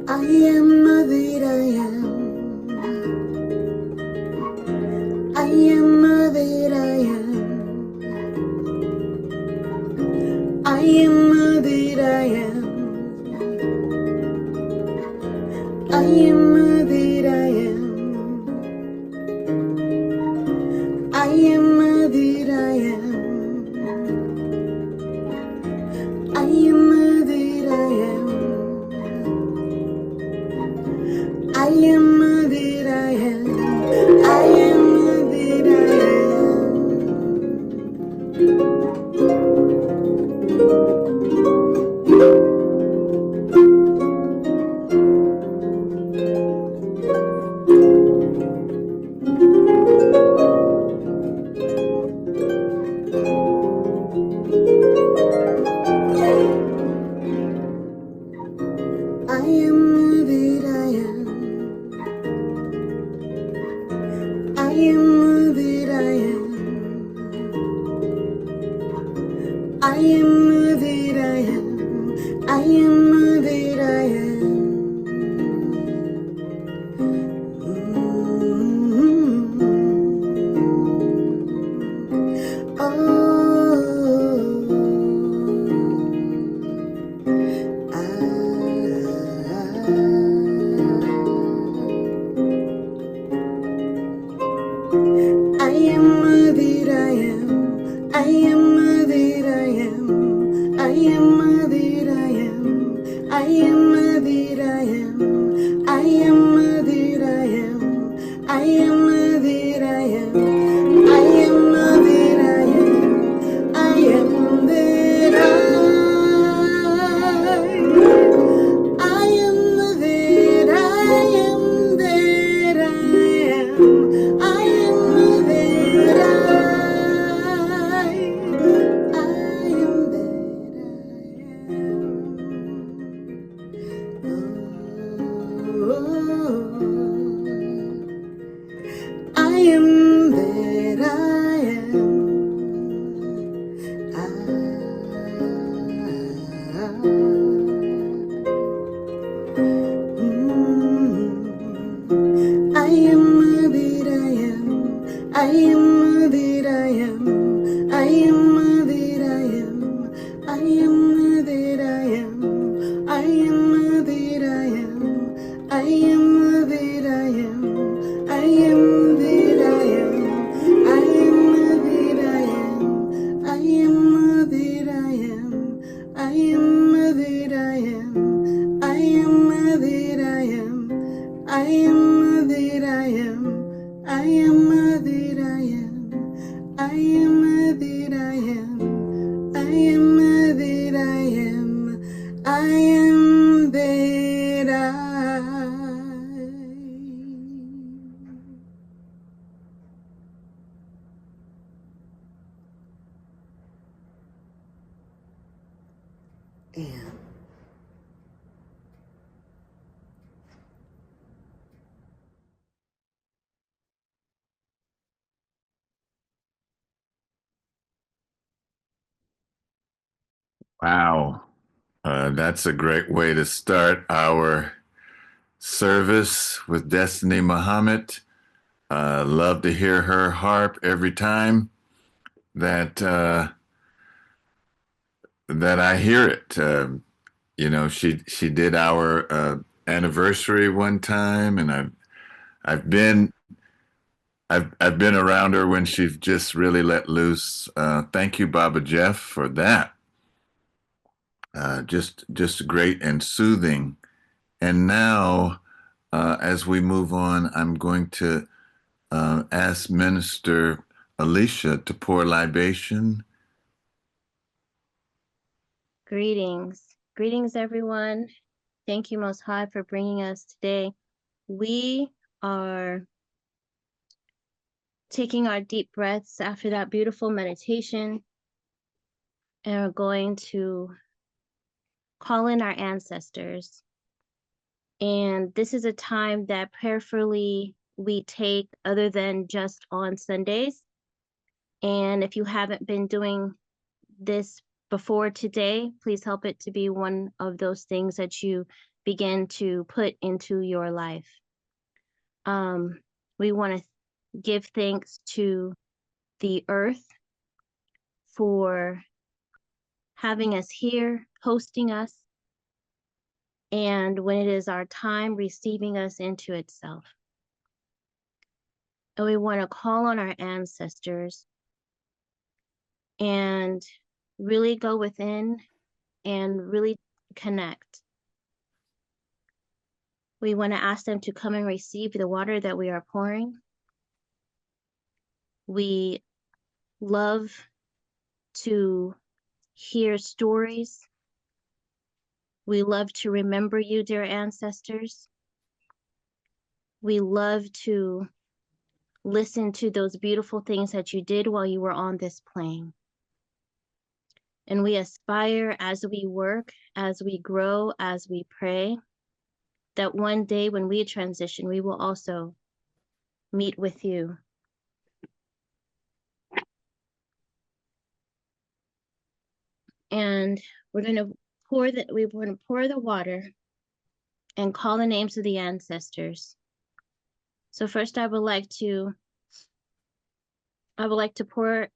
I am that I am. I am that I am. I am that I am. I am that I am. I am that I am. I am that I am. I am that I am. I am that I am. Wow. That's a great way to start our service with Destiny Muhammad. Love to hear her harp every time that that I hear it. She did our anniversary one time, and I've been around her when she's just really let loose. Thank you, Baba Jeff, for that. Just great and soothing. And now, as we move on, I'm going to ask Minister Alicia to pour libation. Greetings. Greetings, everyone. Thank you, Most High, for bringing us today. We are taking our deep breaths after that beautiful meditation and are going to call in our ancestors. And this is a time that prayerfully we take other than just on Sundays. And if you haven't been doing this before today, please help it to be one of those things that you begin to put into your life. We want to give thanks to the earth for having us here, hosting us, and when it is our time, receiving us into itself. And we want to call on our ancestors and really go within and really connect. We want to ask them to come and receive the water that we are pouring. We love to hear stories. We love to remember you, dear ancestors. We love to listen to those beautiful things that you did while you were on this plane. And we aspire as we work, as we grow, as we pray, that one day when we transition, we will also meet with you. And we're going to pour the water and call the names of the ancestors. So first I would like to pour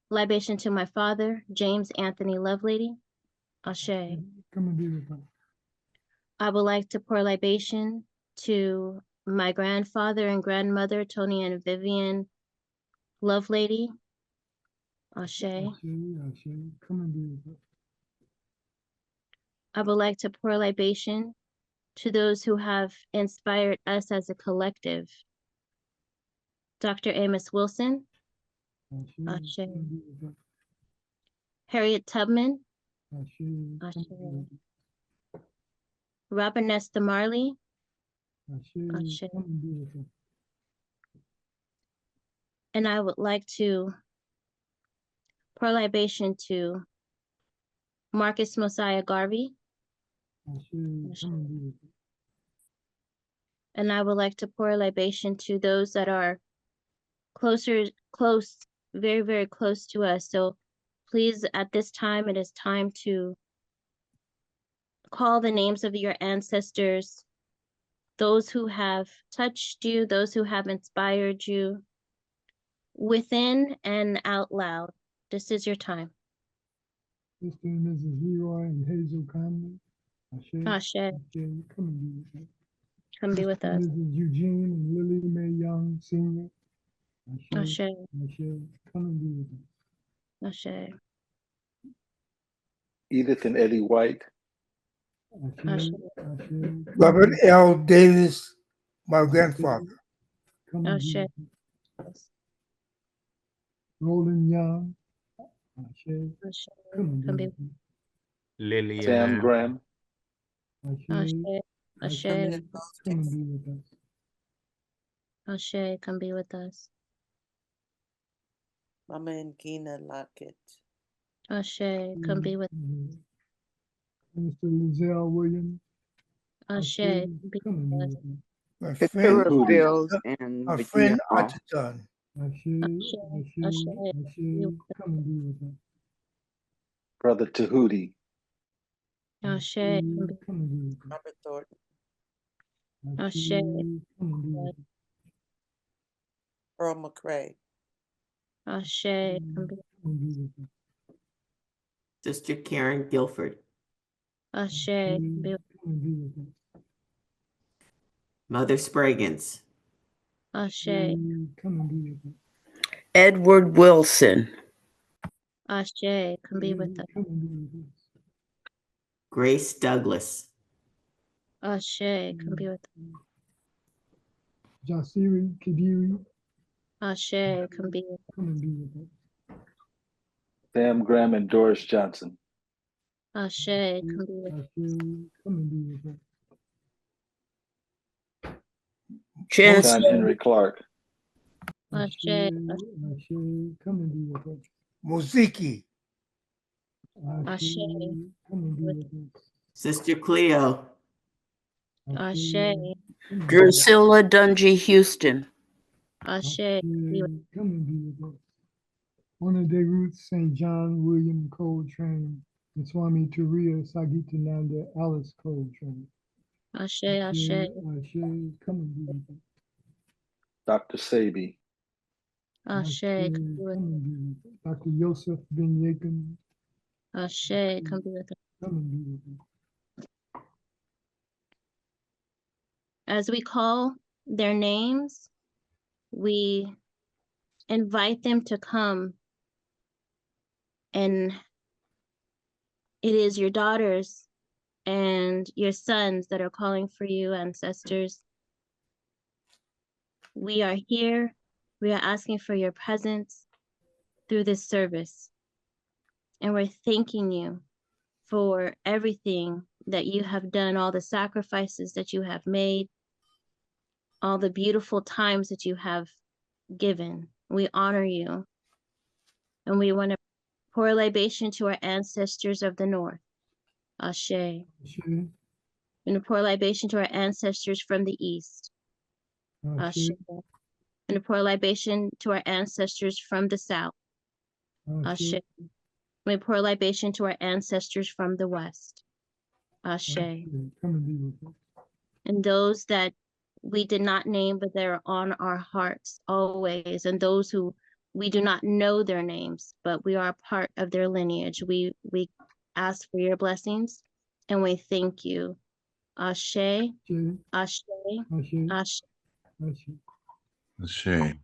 libation to my father, James Anthony Lovelady. Ashe. Come and be with us. I would like to pour libation to my grandfather and grandmother, Tony and Vivian Lovelady. Ashe. Ashe. Come and be with us. I would like to pour libation to those who have inspired us as a collective. Dr. Amos Wilson. Ashe. Ashe. Come and be with us. Harriet Tubman. Ashe. Ashe. Come and be with us. Robert Nesta Marley. Ashe. Ashe. Come and be with us. And I would like to pour libation to Marcus Mosiah Garvey. Ashe. Come and be with us. And I would like to pour libation to those that are close, very, very close to us. So please, at this time, it is time to call the names of your ancestors, those who have touched you, those who have inspired you, within and out loud. This is your time. Mr. and Mrs. Leroy and Hazel Conley. Ashe. Ashe. Ashe. Come and be with us. Come be with Mr. us. and Mrs. Eugene and Lily Mae Young Sr. Ashe. Ashe. Ashe. Come and be with us. Ashe. Edith and Eddie White. Ashe. Ashe. Ashe. Robert L. Davis, my grandfather. Come and be Ashe. with us. Roland Young. Ashe. Ashe. Come and Come be be with us. Lillian Sam Lamb. Graham. Ashe. Ashe. Ashe. Ashe. Come and be with us. Ashe. Come be with us. Mama and Gina Lockett. Ashe. Come be with Mhm. Mr. Lizelle Williams. Ashe. Be Come and be with us. with us. My Victoria friend, Fields and my Virginia friend Hall. Ataton. Ashe. Ashe. Ashe. Ashe. Ashe. Come and be with us. Brother Tahuti. Ashe. Come be Come and be with us. Robert Thornton. Ashe. come and be with us. Earl McCray, Ashe. Come be. Come and be with us. Sister Karen Guilford, Ashe. Come be. Come and be with us. Mother Spraggins, Ashe. Come and be with us. Edward Wilson, Ashe. Come be with us. Come and be with us. Grace Douglas, Ashe. Come be with us. Jasiri Kadiri, Ashe. Come be with us. come and be with us. Sam Graham and Doris Johnson. Ashe. Come be with us. Come and be with us. Jan John Henry Clark. Ashe. Come and be with us. Muziki. Ashe. Come and be with us. Sister Cleo, Ashe. come and be with us. Drusilla Dungy Houston, Ashe. Come be with us. Come and be with us. Honor de Ruth St. John William Coltrane and Swami Turiya Sagitananda Alice Coltrane. Ashe. Ashe. Come and be with us. Dr. Sabi. Ashe. Come be with Come us. and be with us. Dr. Yosef Ben Yakin, Ashe. Come be with us. come and be with us. As we call their names, we invite them to come, and it is your daughters and your sons that are calling for you, ancestors. We are here. We are asking for your presence through this service. And we're thanking you for everything that you have done, all the sacrifices that you have made, all the beautiful times that you have given. We honor you. And we want to pour a libation to our ancestors of the North. Ashe. Ashe, And to pour a libation to our ancestors from the East. Ashe, Ashe. And to pour a libation to our ancestors from the South. Ashe. Ashe, We pour a libation to our ancestors from the West. Ashe. come and be with us. And those that we did not name, but they're on our hearts always. And those who we do not know their names, but we are a part of their lineage. We ask for your blessings and we thank you. Ashe, Ashe, Ashe, Ashe, Ashe. Ashe. Ashe.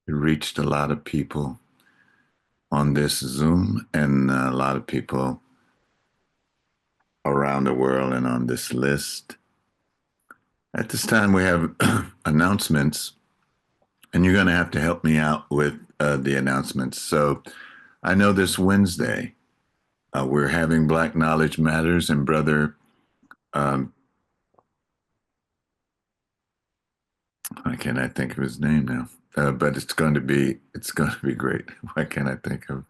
We reached a lot of people on this Zoom and a lot of people around the world and on this list. At this time, we have announcements, and you're going to have to help me out with the announcements. So I know this Wednesday, we're having Black Knowledge Matters, and Brother, why can't I think of his name now? But it's going to be great. Why can't I think of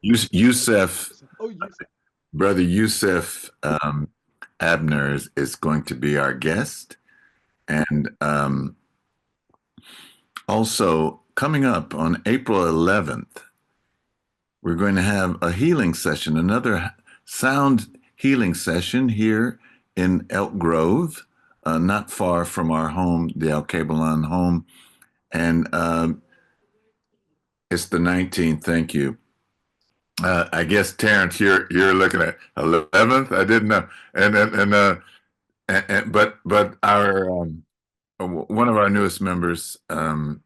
Yusef? Brother Yusef Abner is going to be our guest. And also coming up on April 11th, we're going to have a healing session, another sound healing session here in Elk Grove, not far from our home, the El Cabalon home. And it's the 19th. Thank you. I guess Terrence, you're looking at 11th. I didn't know, but our one of our newest members and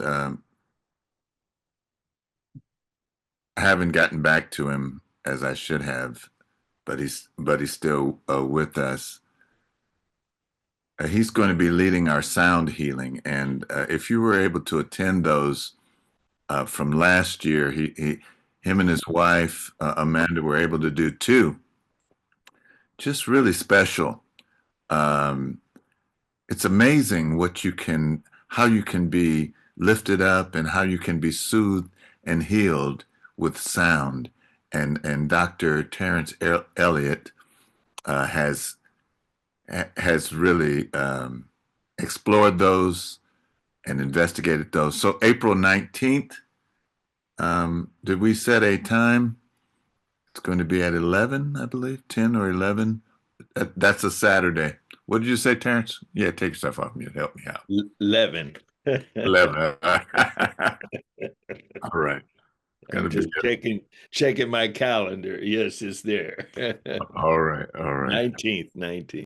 I haven't gotten back to him as I should have, but he's still with us. He's going to be leading our sound healing, and if you were able to attend those from last year, him and his wife Amanda were able to do two, just really special. It's amazing how you can be lifted up and how you can be soothed and healed with sound. And Dr. Terrence Elliott has really explored those and investigated those. So April 19th, did we set a time? It's going to be at 11, I believe, 10 or 11. That's a Saturday. What did you say, Terrence? Yeah, take yourself off mute. Help me out. 11. 11. All right. Gonna I'm be just checking my calendar. Yes, it's there. all right. All right. 19th. 19.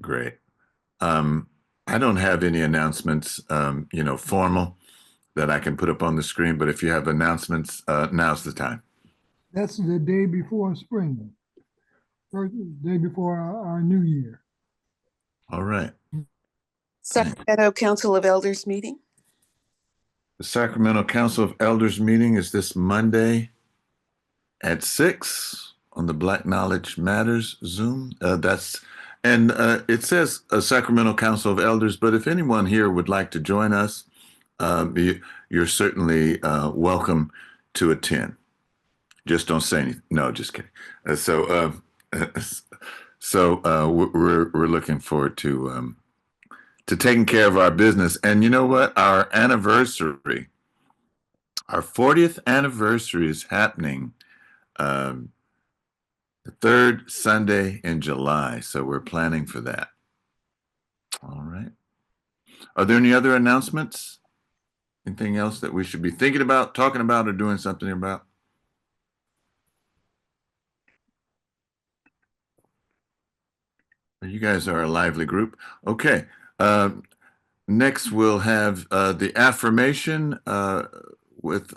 Great. I don't have any announcements, formal that I can put up on the screen, but if you have announcements, now's the time. That's the day before spring, first day before our new year. All right. Sacramento Council of Elders meeting. The Sacramento Council of Elders meeting is this Monday at 6 on the Black Knowledge Matters Zoom. It says Sacramento Council of Elders, but if anyone here would like to join us, you're certainly welcome to attend. Just don't say anything. No, just kidding. We're looking forward to taking care of our business. And you know what? Our 40th anniversary is happening the third Sunday in July. So we're planning for that. All right. Are there any other announcements? Anything else that we should be thinking about, talking about, or doing something about? You guys are a lively group. Okay. Next, we'll have the affirmation with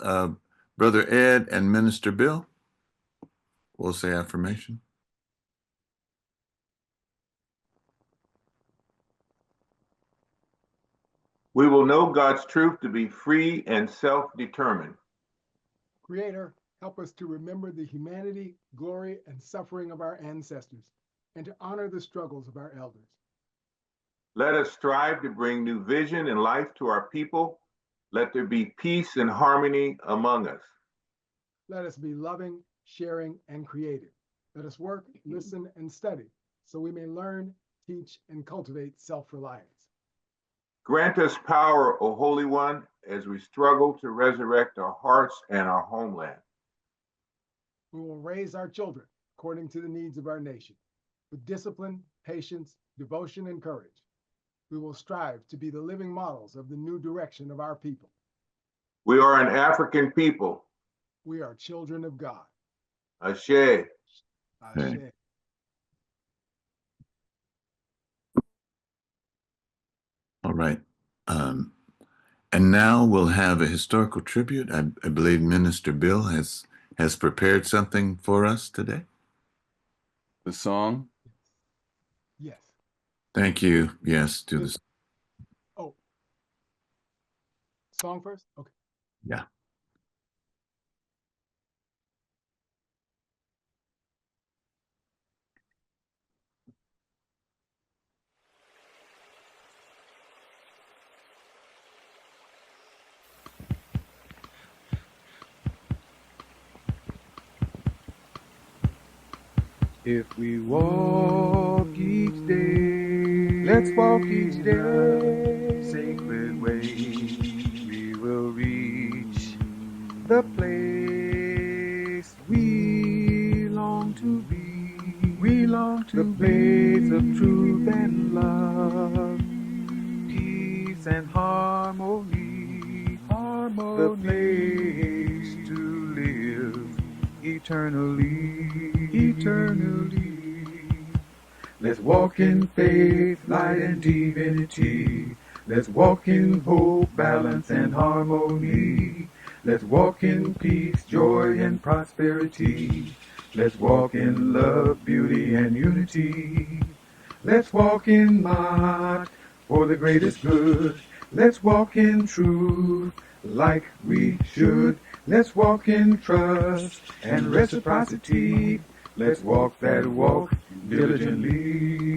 Brother Ed and Minister Bill. We'll say affirmation. We will know God's truth to be free and self-determined. Creator, help us to remember the humanity, glory, and suffering of our ancestors, and to honor the struggles of our elders. Let us strive to bring new vision and life to our people. Let there be peace and harmony among us. Let us be loving, sharing, and creative. Let us work, listen, and study, so we may learn, teach, and cultivate self-reliance. Grant us power, O Holy One, as we struggle to resurrect our hearts and our homeland. We will raise our children according to the needs of our nation, with discipline, patience, devotion, and courage. We will strive to be the living models of the new direction of our people. We are an African people. We are children of God. Ashe. Ashe. All right. And now we'll have a historical tribute. I believe Minister Bill has prepared something for us today. The song? Yes. Thank you. Yes, do this. Oh. Song first? Okay. Yeah. If we walk each day, let's walk each day, sacred way, we will reach the place we long to be. We long to the place of truth and love, peace and harmony, the place to live eternally. Let's walk in faith, light, and divinity. Let's walk in hope, balance, and harmony. Let's walk in peace, joy, and prosperity. Let's walk in love, beauty, and unity. Let's walk in Maat for the greatest good. Let's walk in truth like we should. Let's walk in trust and reciprocity. Let's walk that walk diligently.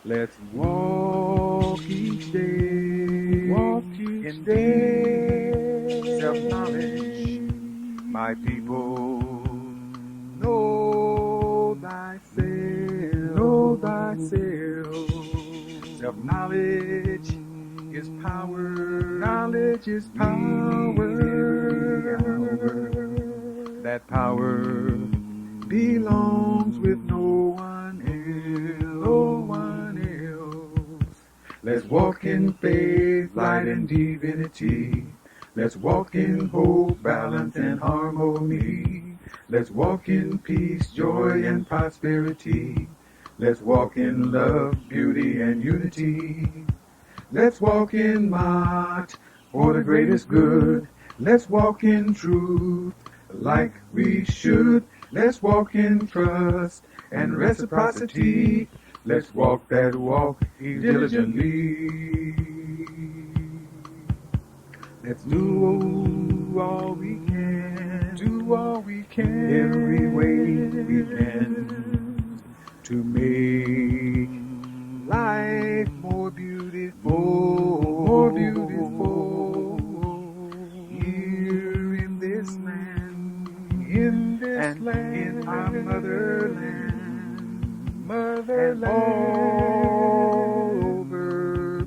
Let's walk each day, in day, self-knowledge. My people, know thyself. Self-knowledge is power. Knowledge is power. That power belongs with no one else, no one else. Let's walk in faith, light, and divinity. Let's walk in hope, balance, and harmony. Let's walk in peace, joy, and prosperity. Let's walk in love, beauty, and unity. Let's walk in Maat for the greatest good. Let's walk in truth like we should. Let's walk in trust and reciprocity. Let's walk that walk diligently. Let's do all we can, do all we can, every way we can, to make life more beautiful, more beautiful. Here in this land, in this land, in our motherland, all over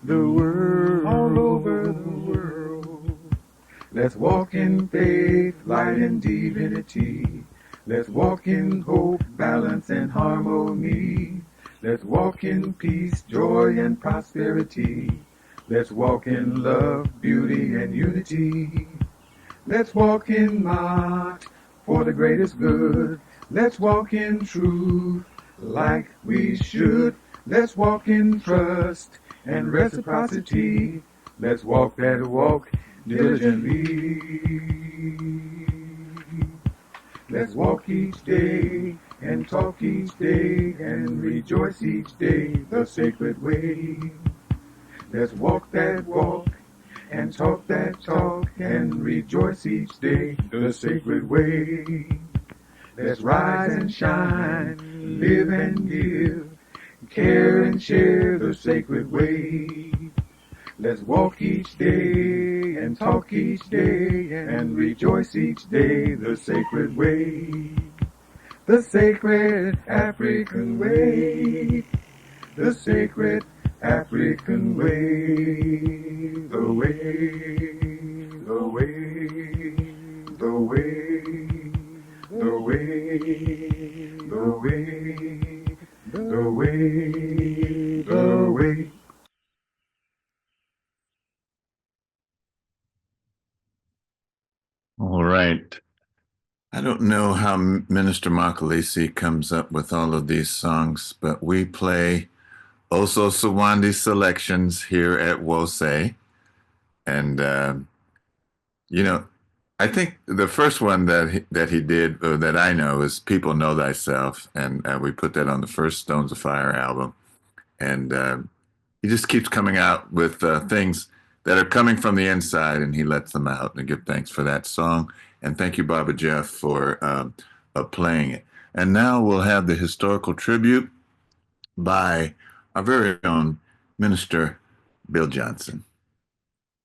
the world, all over the world. Let's walk in faith, light, and divinity. Let's walk in hope, balance, and harmony. Let's walk in peace, joy, and prosperity. Let's walk in love, beauty, and unity. Let's walk in Maat for the greatest good. Let's walk in truth like we should. Let's walk in trust and reciprocity. Let's walk that walk diligently. Let's walk each day and talk each day and rejoice each day the sacred way. Let's walk that walk and talk that talk and rejoice each day the sacred way. Let's rise and shine, live and give, care and share the sacred way. Let's walk each day and talk each day and rejoice each day the sacred way. The sacred African way, the sacred African way, the way, the way, the way, the way, the way, the way, the way. All right. I don't know how Minister Makalisi comes up with all of these songs, but we play Oso Sawandi selections here at Wose. And, I think the first one that he did, or that I know, is People Know Thyself. And we put that on the first Stones of Fire album. And he just keeps coming out with things that are coming from the inside, and he lets them out. And I give thanks for that song. And thank you, Baba Jeff, for playing it. And now we'll have the historical tribute by our very own Minister Bill Johnson.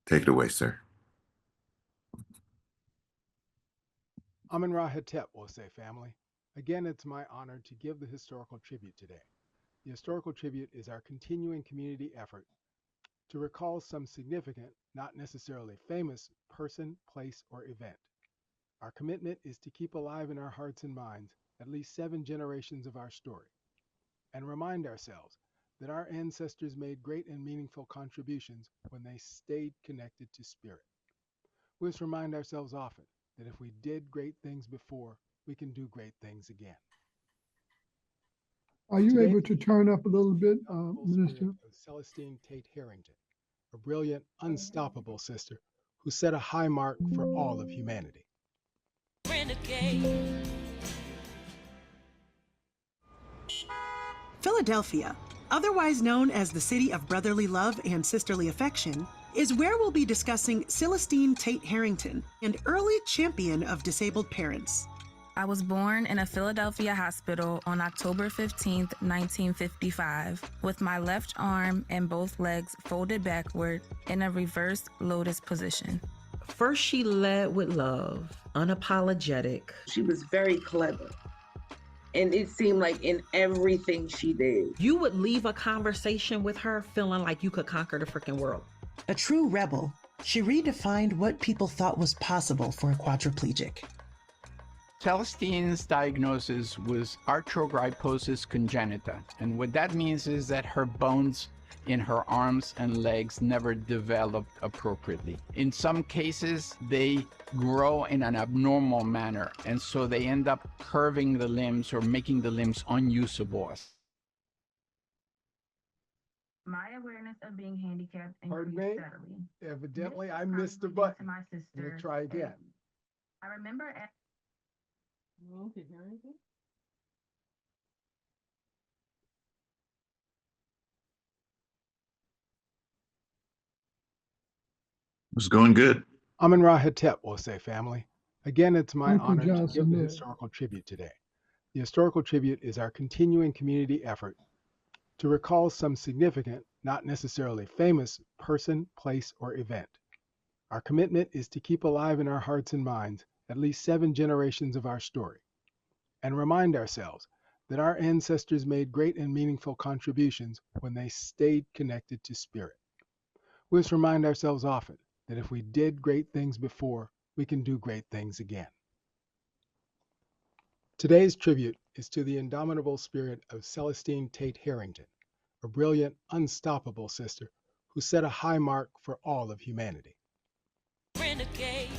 Take it away, sir. Amun Ra Hetep, Wose family. Again, it's my honor to give the historical tribute today. The historical tribute is our continuing community effort to recall some significant, not necessarily famous, person, place, or event. Our commitment is to keep alive in our hearts and minds at least 7 generations of our story, and remind ourselves that our ancestors made great and meaningful contributions when they stayed connected to spirit. We must remind ourselves often that if we did great things before, we can do great things again. Are you Today, able to turn up a little bit, Minister? Of Celestine Tate Harrington, a brilliant, unstoppable sister who set a high mark for all of humanity. Philadelphia, otherwise known as the city of brotherly love and sisterly affection, is where we'll be discussing Celestine Tate Harrington, an early champion of disabled parents. I was born in a Philadelphia hospital on October 15th, 1955, with my left arm and both legs folded backward in a reverse lotus position. First, she led with love, unapologetic. She was very clever. And it seemed like in everything she did. You would leave a conversation with her feeling like you could conquer the freaking world. A true rebel, she redefined what people thought was possible for a quadriplegic. Celestine's diagnosis was arthrogryposis congenita, and what that means is that her bones in her arms and legs never developed appropriately. In some cases, they grow in an abnormal manner, and so they end up curving the limbs or making the limbs unusable. My awareness of being handicapped Pardon increased me? steadily. Evidently, This I was missed the probably due button. to my I'm sister. gonna try again. I remember at It was going good. Amun Ra Hetep will say, family. Again, it's my Uncle honor to John give the Smith. historical tribute today. The historical tribute is our continuing community effort to recall some significant, not necessarily famous, person, place, or event. Our commitment is to keep alive in our hearts and minds at least 7 generations of our story, and remind ourselves that our ancestors made great and meaningful contributions when they stayed connected to spirit. We must remind ourselves often that if we did great things before, we can do great things again. Today's tribute is to the indomitable spirit of Celestine Tate Harrington, a brilliant, unstoppable sister who set a high mark for all of humanity. Renegade.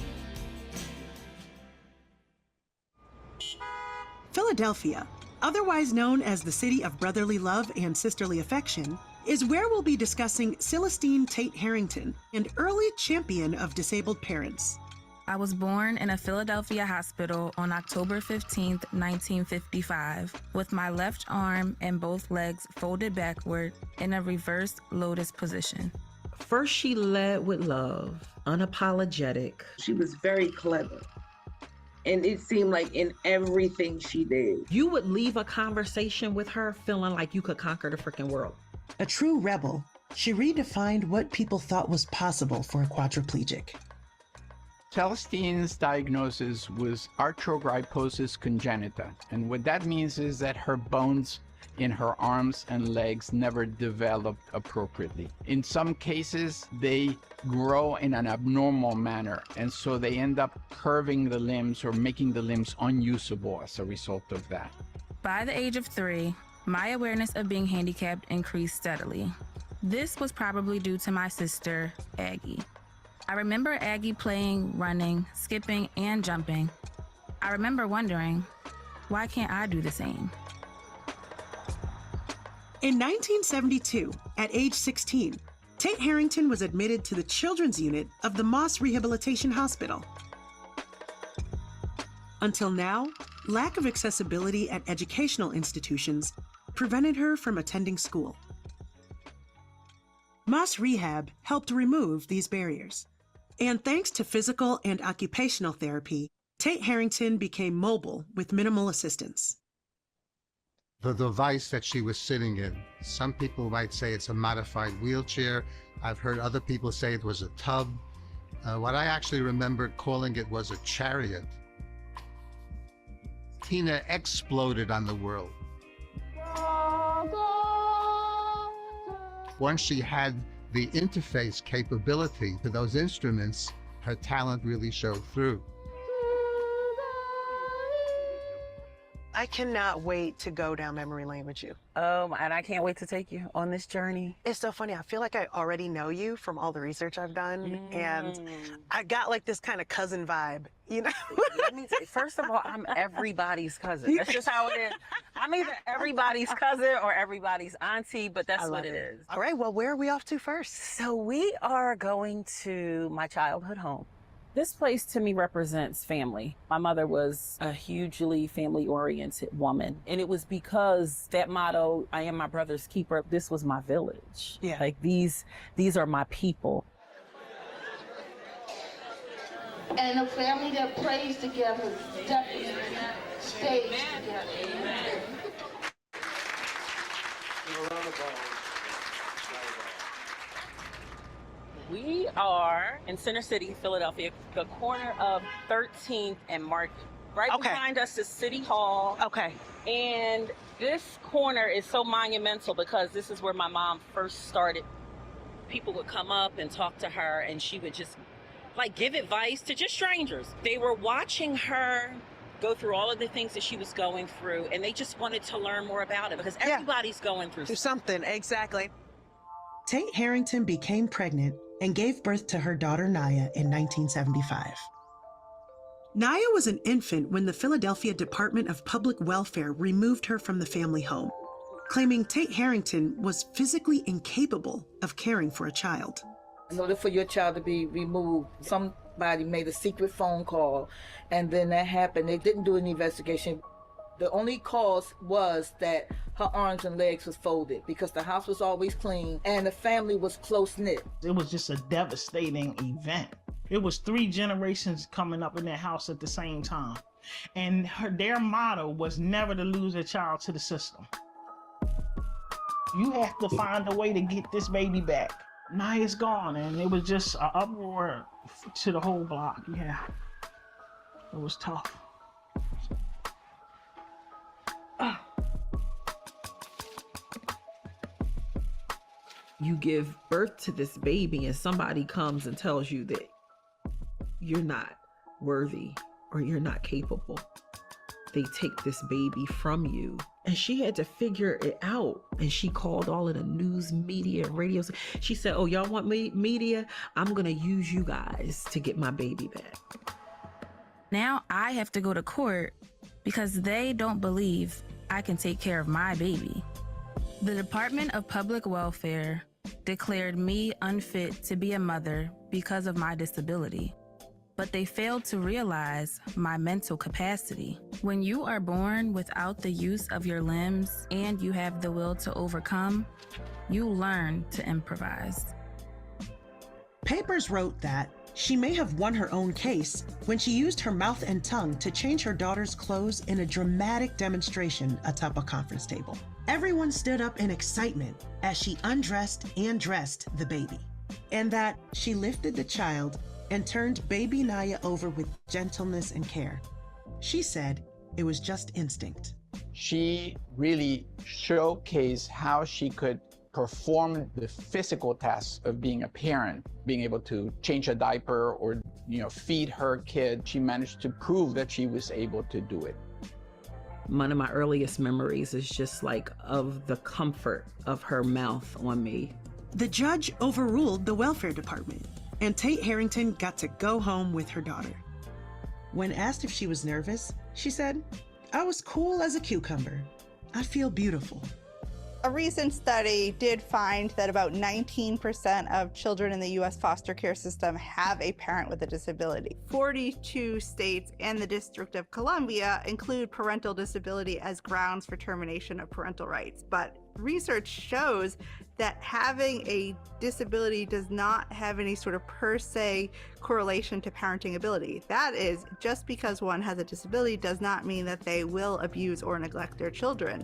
Philadelphia, otherwise known as the city of brotherly love and sisterly affection, is where we'll be discussing Celestine Tate Harrington, an early champion of disabled parents. I was born in a Philadelphia hospital on October 15th, 1955, with my left arm and both legs folded backward in a reversed lotus position. First, she led with love, unapologetic. She was very clever. And it seemed like in everything she did. You would leave a conversation with her feeling like you could conquer the freaking world. A true rebel, she redefined what people thought was possible for a quadriplegic. Celestine's diagnosis was arthrogryposis congenita, and what that means is that her bones in her arms and legs never developed appropriately. In some cases, they grow in an abnormal manner, and so they end up curving the limbs or making the limbs unusable as a result of that. By the age of 3, my awareness of being handicapped increased steadily. This was probably due to my sister, Aggie. I remember Aggie playing, running, skipping, and jumping. I remember wondering, why can't I do the same? In 1972, at age 16, Tate Harrington was admitted to the children's unit of the Moss Rehabilitation Hospital. Until now, lack of accessibility at educational institutions prevented her from attending school. Moss Rehab helped remove these barriers. And thanks to physical and occupational therapy, Tate Harrington became mobile with minimal assistance. The device that she was sitting in, some people might say it's a modified wheelchair. I've heard other people say it was a tub. What I actually remembered calling it was a chariot. Tina exploded on the world. Once she had the interface capability to those instruments, her talent really showed through. I cannot wait to go down memory lane with you. And I can't wait to take you on this journey. It's so funny. I feel like I already know you from all the research I've done. And I got like this kind of cousin vibe, you know? First of all, I'm everybody's cousin. That's just how it is. I'm either everybody's cousin or everybody's auntie, but that's what it is. All right, well, where are we off to first? So we are going to my childhood home. This place to me represents family. My mother was a hugely family-oriented woman. And it was because that motto, I am my brother's keeper, this was my village. Yeah. Like these are my people. And a family that prays together definitely stays together. We are in Center City, Philadelphia, the corner of 13th and Market. Right behind us is City Hall. Okay. And this corner is so monumental because this is where my mom first started. People would come up and talk to her, and she would just like give advice to just strangers. They were watching her go through all of the things that she was going through, and they just wanted to learn more about it because everybody's going through something. Exactly. Tate Harrington became pregnant and gave birth to her daughter Naya in 1975. Naya was an infant when the Philadelphia Department of Public Welfare removed her from the family home, claiming Tate Harrington was physically incapable of caring for a child. In order for your child to be removed, somebody made a secret phone call, and then that happened. They didn't do an investigation. The only cause was that her arms and legs was folded because the house was always clean and the family was close-knit. It was just a devastating event. It was 3 generations coming up in that house at the same time. And their motto was never to lose a child to the system. You have to find a way to get this baby back. Naya's gone, and it was just an uproar to the whole block. Yeah, it was tough. You give birth to this baby and somebody comes and tells you that you're not worthy or you're not capable. They take this baby from you. And she had to figure it out. And she called all of the news media and radios. She said, oh, y'all want media? I'm going to use you guys to get my baby back. Now I have to go to court because they don't believe I can take care of my baby. The Department of Public Welfare declared me unfit to be a mother because of my disability, but they failed to realize my mental capacity. When you are born without the use of your limbs and you have the will to overcome, you learn to improvise. Papers wrote that she may have won her own case when she used her mouth and tongue to change her daughter's clothes in a dramatic demonstration atop a conference table. Everyone stood up in excitement as she undressed and dressed the baby, and that she lifted the child and turned baby Naya over with gentleness and care. She said it was just instinct. She really showcased how she could perform the physical tasks of being a parent, being able to change a diaper or, feed her kid. She managed to prove that she was able to do it. One of my earliest memories is just like of the comfort of her mouth on me. The judge overruled the welfare department, and Tate Harrington got to go home with her daughter. When asked if she was nervous, she said, "I was cool as a cucumber. I feel beautiful." A recent study did find that about 19% of children in the U.S. foster care system have a parent with a disability. 42 states and the District of Columbia include parental disability as grounds for termination of parental rights. But research shows that having a disability does not have any sort of per se correlation to parenting ability. That is, just because one has a disability does not mean that they will abuse or neglect their children.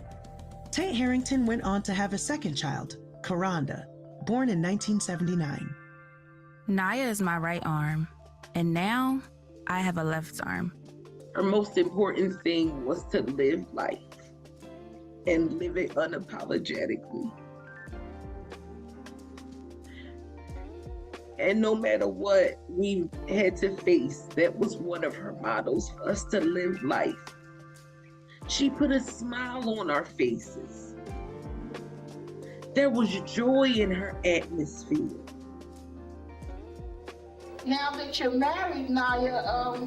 Tate Harrington went on to have a second child, Karanda, born in 1979. Naya is my right arm, and now I have a left arm. Her most important thing was to live life and live it unapologetically. And no matter what we had to face, that was one of her mottos for us to live life. She put a smile on our faces. There was joy in her atmosphere. Now that you're married, Naya,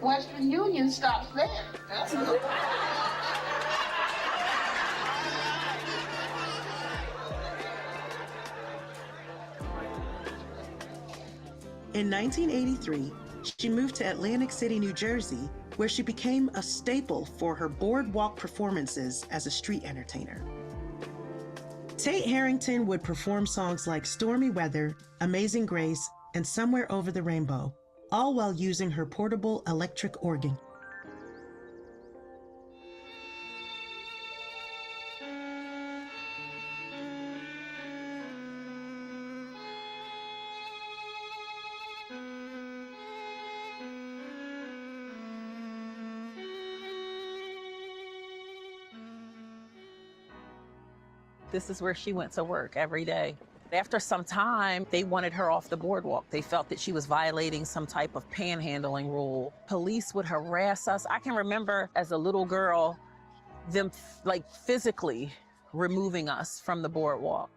Western Union stops there. That's good. In 1983, she moved to Atlantic City, New Jersey, where she became a staple for her boardwalk performances as a street entertainer. Tate Harrington would perform songs like Stormy Weather, Amazing Grace, and Somewhere Over the Rainbow, all while using her portable electric organ. This is where she went to work every day. After some time, they wanted her off the boardwalk. They felt that she was violating some type of panhandling rule. Police would harass us. I can remember as a little girl, them like physically removing us from the boardwalk.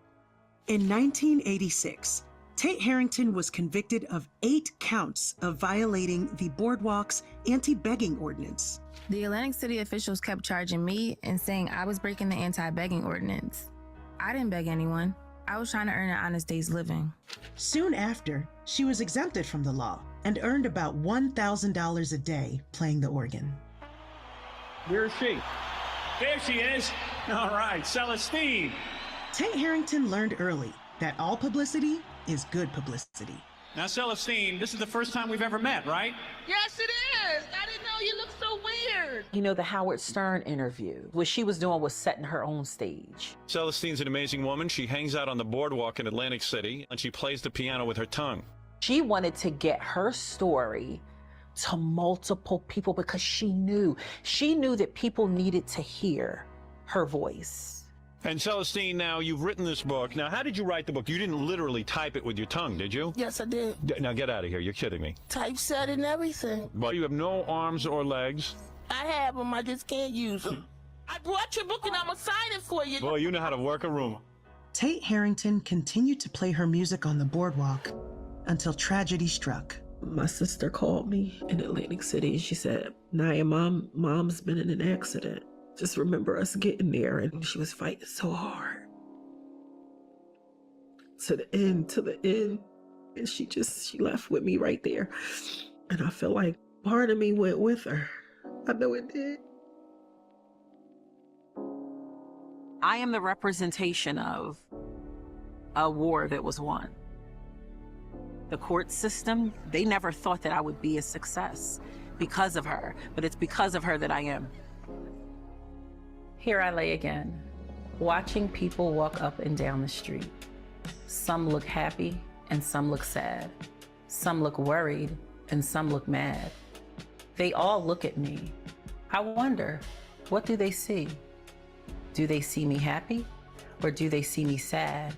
In 1986, Tate Harrington was convicted of 8 counts of violating the boardwalk's anti-begging ordinance. The Atlantic City officials kept charging me and saying I was breaking the anti-begging ordinance. I didn't beg anyone. I was trying to earn an honest day's living. Soon after, she was exempted from the law and earned about $1,000 a day playing the organ. Where is she? There she is. All right, Celestine. Tate Harrington learned early that all publicity is good publicity. Now, Celestine, this is the first time we've ever met, right? Yes, it is. I didn't know you looked so weird. You know, the Howard Stern interview, what she was doing was setting her own stage. Celestine's an amazing woman. She hangs out on the boardwalk in Atlantic City, and she plays the piano with her tongue. She wanted to get her story to multiple people because she knew that people needed to hear her voice. And Celestine, now you've written this book. Now, how did you write the book? You didn't literally type it with your tongue, did you? Yes, I did. Now get out of here. You're kidding me. Typeset and everything. Well, you have no arms or legs. I have them. I just can't use them. I brought your book and I'm going to sign it for you. Boy, you know how to work a room. Tate Harrington continued to play her music on the boardwalk until tragedy struck. My sister called me in Atlantic City. She said, Naya, mom's been in an accident. Just remember us getting there, and she was fighting so hard. To the end. And she left with me right there. And I feel like part of me went with her. I know it did. I am the representation of a war that was won. The court system, they never thought that I would be a success because of her, but it's because of her that I am. Here I lay again, watching people walk up and down the street. Some look happy and some look sad. Some look worried and some look mad. They all look at me. I wonder, what do they see? Do they see me happy? Or do they see me sad?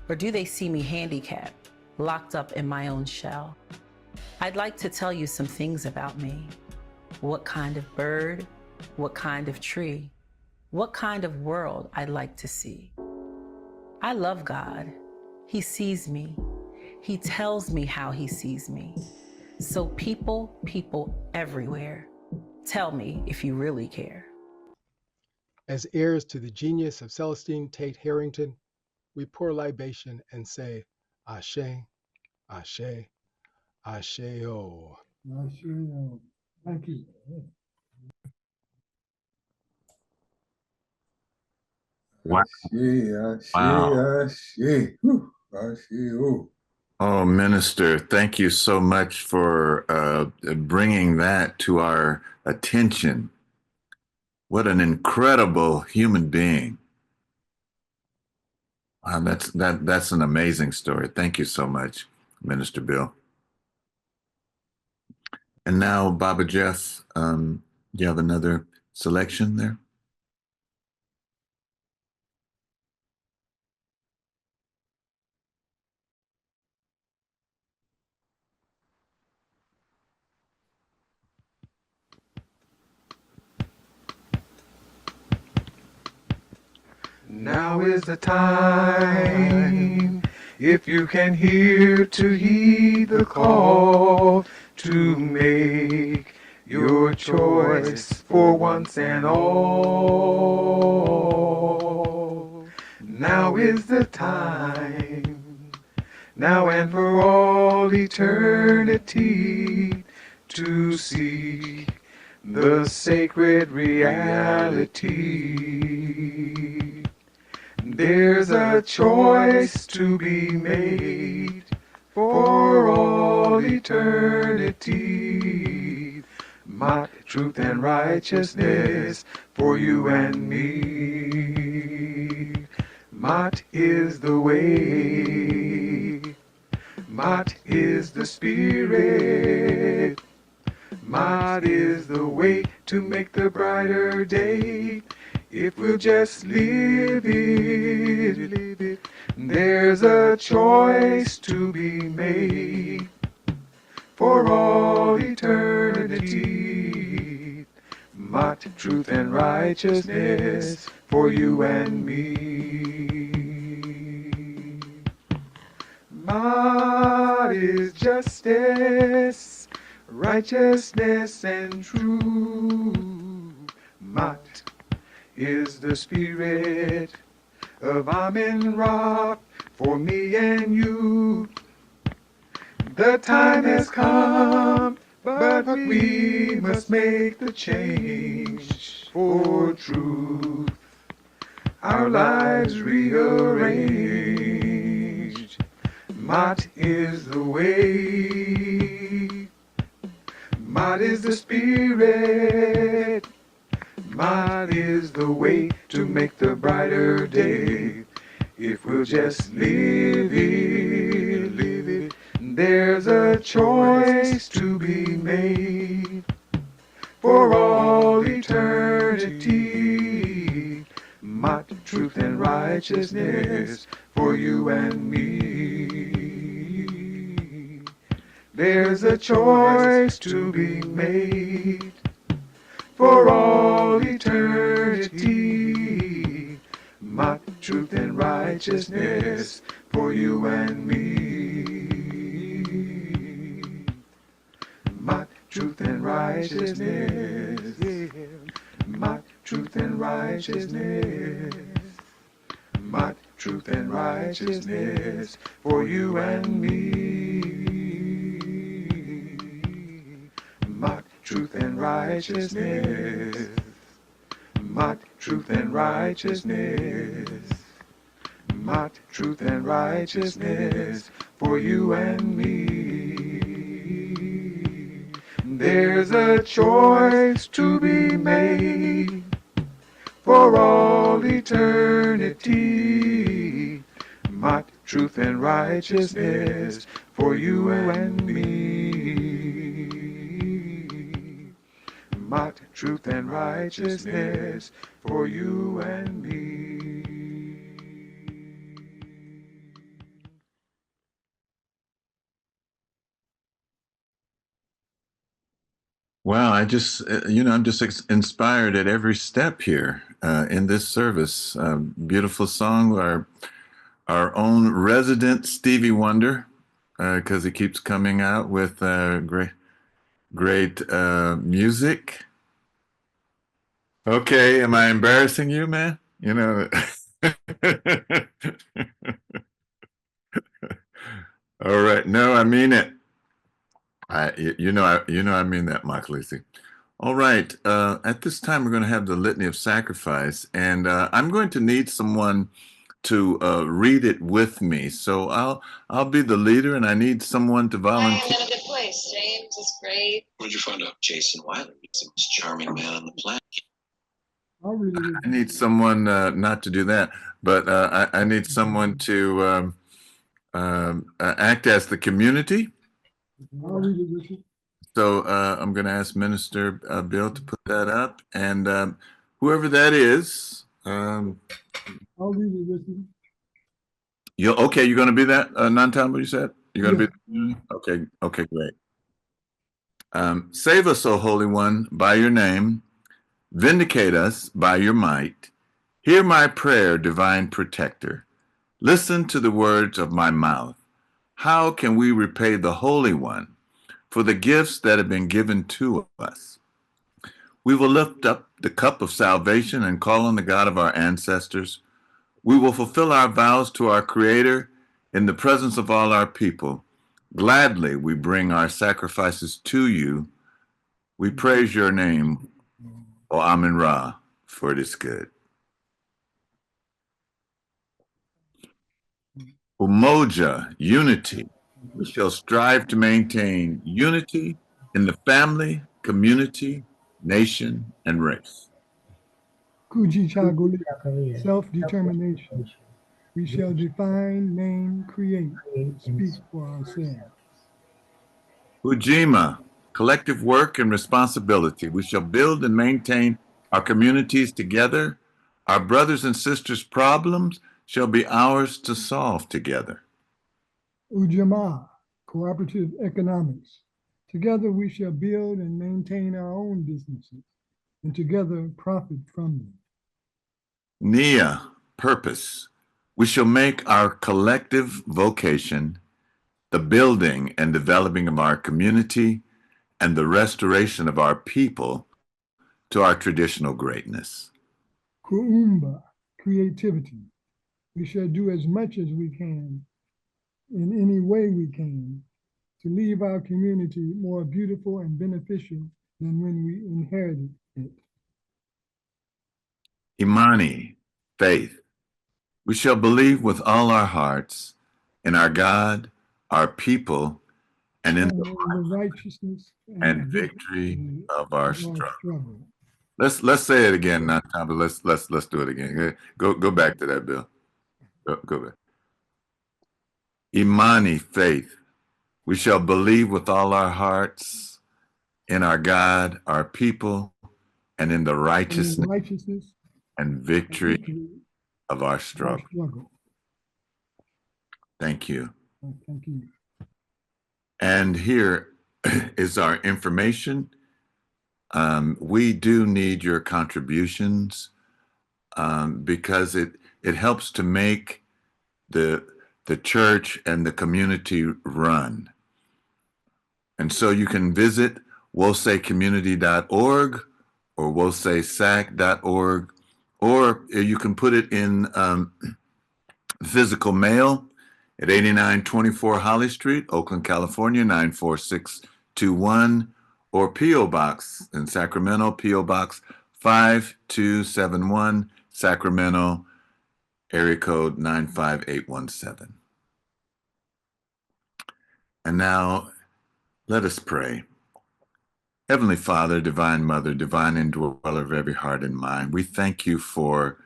Or do they see me handicapped, locked up in my own shell? I'd like to tell you some things about me. What kind of bird? What kind of tree? What kind of world I'd like to see. I love God. He sees me. He tells me how he sees me. So people everywhere, tell me if you really care. As heirs to the genius of Celestine Tate Harrington, we pour libation and say, Ashe, Ashe, Ashe-o. Thank you. Wow. Wow. Oh, Minister, thank you so much for bringing that to our attention. What an incredible human being. Wow, that's an amazing story. Thank you so much, Minister Bill. And now, Baba Jeff, do you have another selection there? Now is the time, if you can hear, to heed the call, to make your choice for once and all. Now is the time, now and for all eternity, to seek the sacred reality. There's a choice to be made for all eternity. Maat, truth and righteousness for you and me. Maat is the way. Maat is the spirit. Maat is the way to make the brighter day. If we'll just live it, there's a choice to be made for all eternity. Maat, truth and righteousness for you and me. Maat is justice, righteousness and truth. Maat is the spirit of Amin Ra for me and you. The time has come, but we must make the change for truth. Our lives rearranged. Maat is the way. Maat is the spirit. Maat is the way to make the brighter day. If we'll just live it, live it. There's a choice to be made for all eternity. Maat, truth and righteousness for you and me. There's a choice to be made for all eternity. Maat, truth and righteousness for you and me. Maat, truth and righteousness. Maat, truth and righteousness. Maat, truth and righteousness for you and me. Maat, truth and righteousness. Maat, truth and righteousness. Maat, truth and righteousness for you and me. There's a choice to be made for all eternity. Maat, truth and righteousness for you and me. Maat, truth and righteousness for you and me. Wow, I just, I'm just inspired at every step here in this service. Beautiful song, our own resident Stevie Wonder, because he keeps coming out with great music. Okay, am I embarrassing you, man? All right. No, I mean it. I mean that, Mark Lisi. All right. At this time, we're going to have the Litany of Sacrifice, and I'm going to need someone to read it with me. So I'll be the leader, and I need someone to volunteer. I'm in a good place. James is great. Where'd you find out? Jason Wilder. He's the most charming man on the planet. I'll read it. I need someone not to do that, but I need someone to act as the community. I'll read it with you. So I'm going to ask Minister Bill to put that up, and whoever that is. I'll read it with you. You're going to be that non-time, what you said? You're going to Yeah. be? Okay, great. Save us, O Holy One, by your name. Vindicate us by your might. Hear my prayer, divine protector. Listen to the words of my mouth. How can we repay the Holy One for the gifts that have been given to us? We will lift up the cup of salvation and call on the God of our ancestors. We will fulfill our vows to our Creator in the presence of all our people. Gladly we bring our sacrifices to you. We praise your name, O Amin Ra, for it is good. Umoja, unity. We shall strive to maintain unity in the family, community, nation, and race. Kujichagulia, self-determination. We shall define, name, create, speak for ourselves. Ujima, collective work and responsibility. We shall build and maintain our communities together. Our brothers and sisters' problems shall be ours to solve together. Ujamaa, cooperative economics. Together we shall build and maintain our own businesses, and together profit from them. Nia, purpose. We shall make our collective vocation the building and developing of our community and the restoration of our people to our traditional greatness. Kuumba, creativity. We shall do as much as we can, in any way we can, to leave our community more beautiful and beneficial than when we inherited it. Imani, faith. We shall believe with all our hearts in our God, our people, and in the righteousness and victory of our struggle. Let's say it again, not time, but let's do it again. Go back to that, Bill. Go back. Imani, faith. We shall believe with all our hearts in our God, our people, and in the righteousness and victory of our struggle. Thank you. Thank you. And here is our information. We do need your contributions because it helps to make the church and the community run. And so you can visit wosecommunity.org or wosesac.org, or you can put it in physical mail at 8924 Holly Street, Oakland, California, 94621, or P.O. Box in Sacramento, P.O. Box 5271, Sacramento, area code 95817. And now let us pray. Heavenly Father, Divine Mother, Divine Indweller of every heart and mind, we thank you for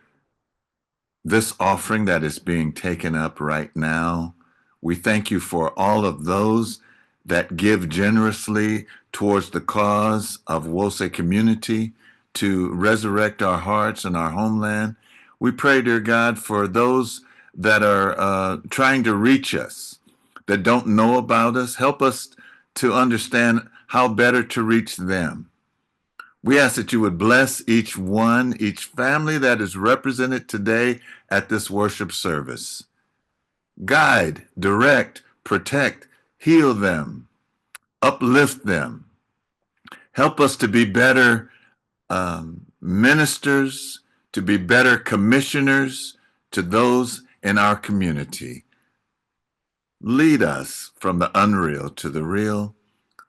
this offering that is being taken up right now. We thank you for all of those that give generously towards the cause of Wose community to resurrect our hearts and our homeland. We pray, dear God, for those that are trying to reach us, that don't know about us. Help us to understand how better to reach them. We ask that you would bless each one, each family that is represented today at this worship service. Guide, direct, protect, heal them, uplift them. Help us to be better ministers, to be better commissioners to those in our community. Lead us from the unreal to the real.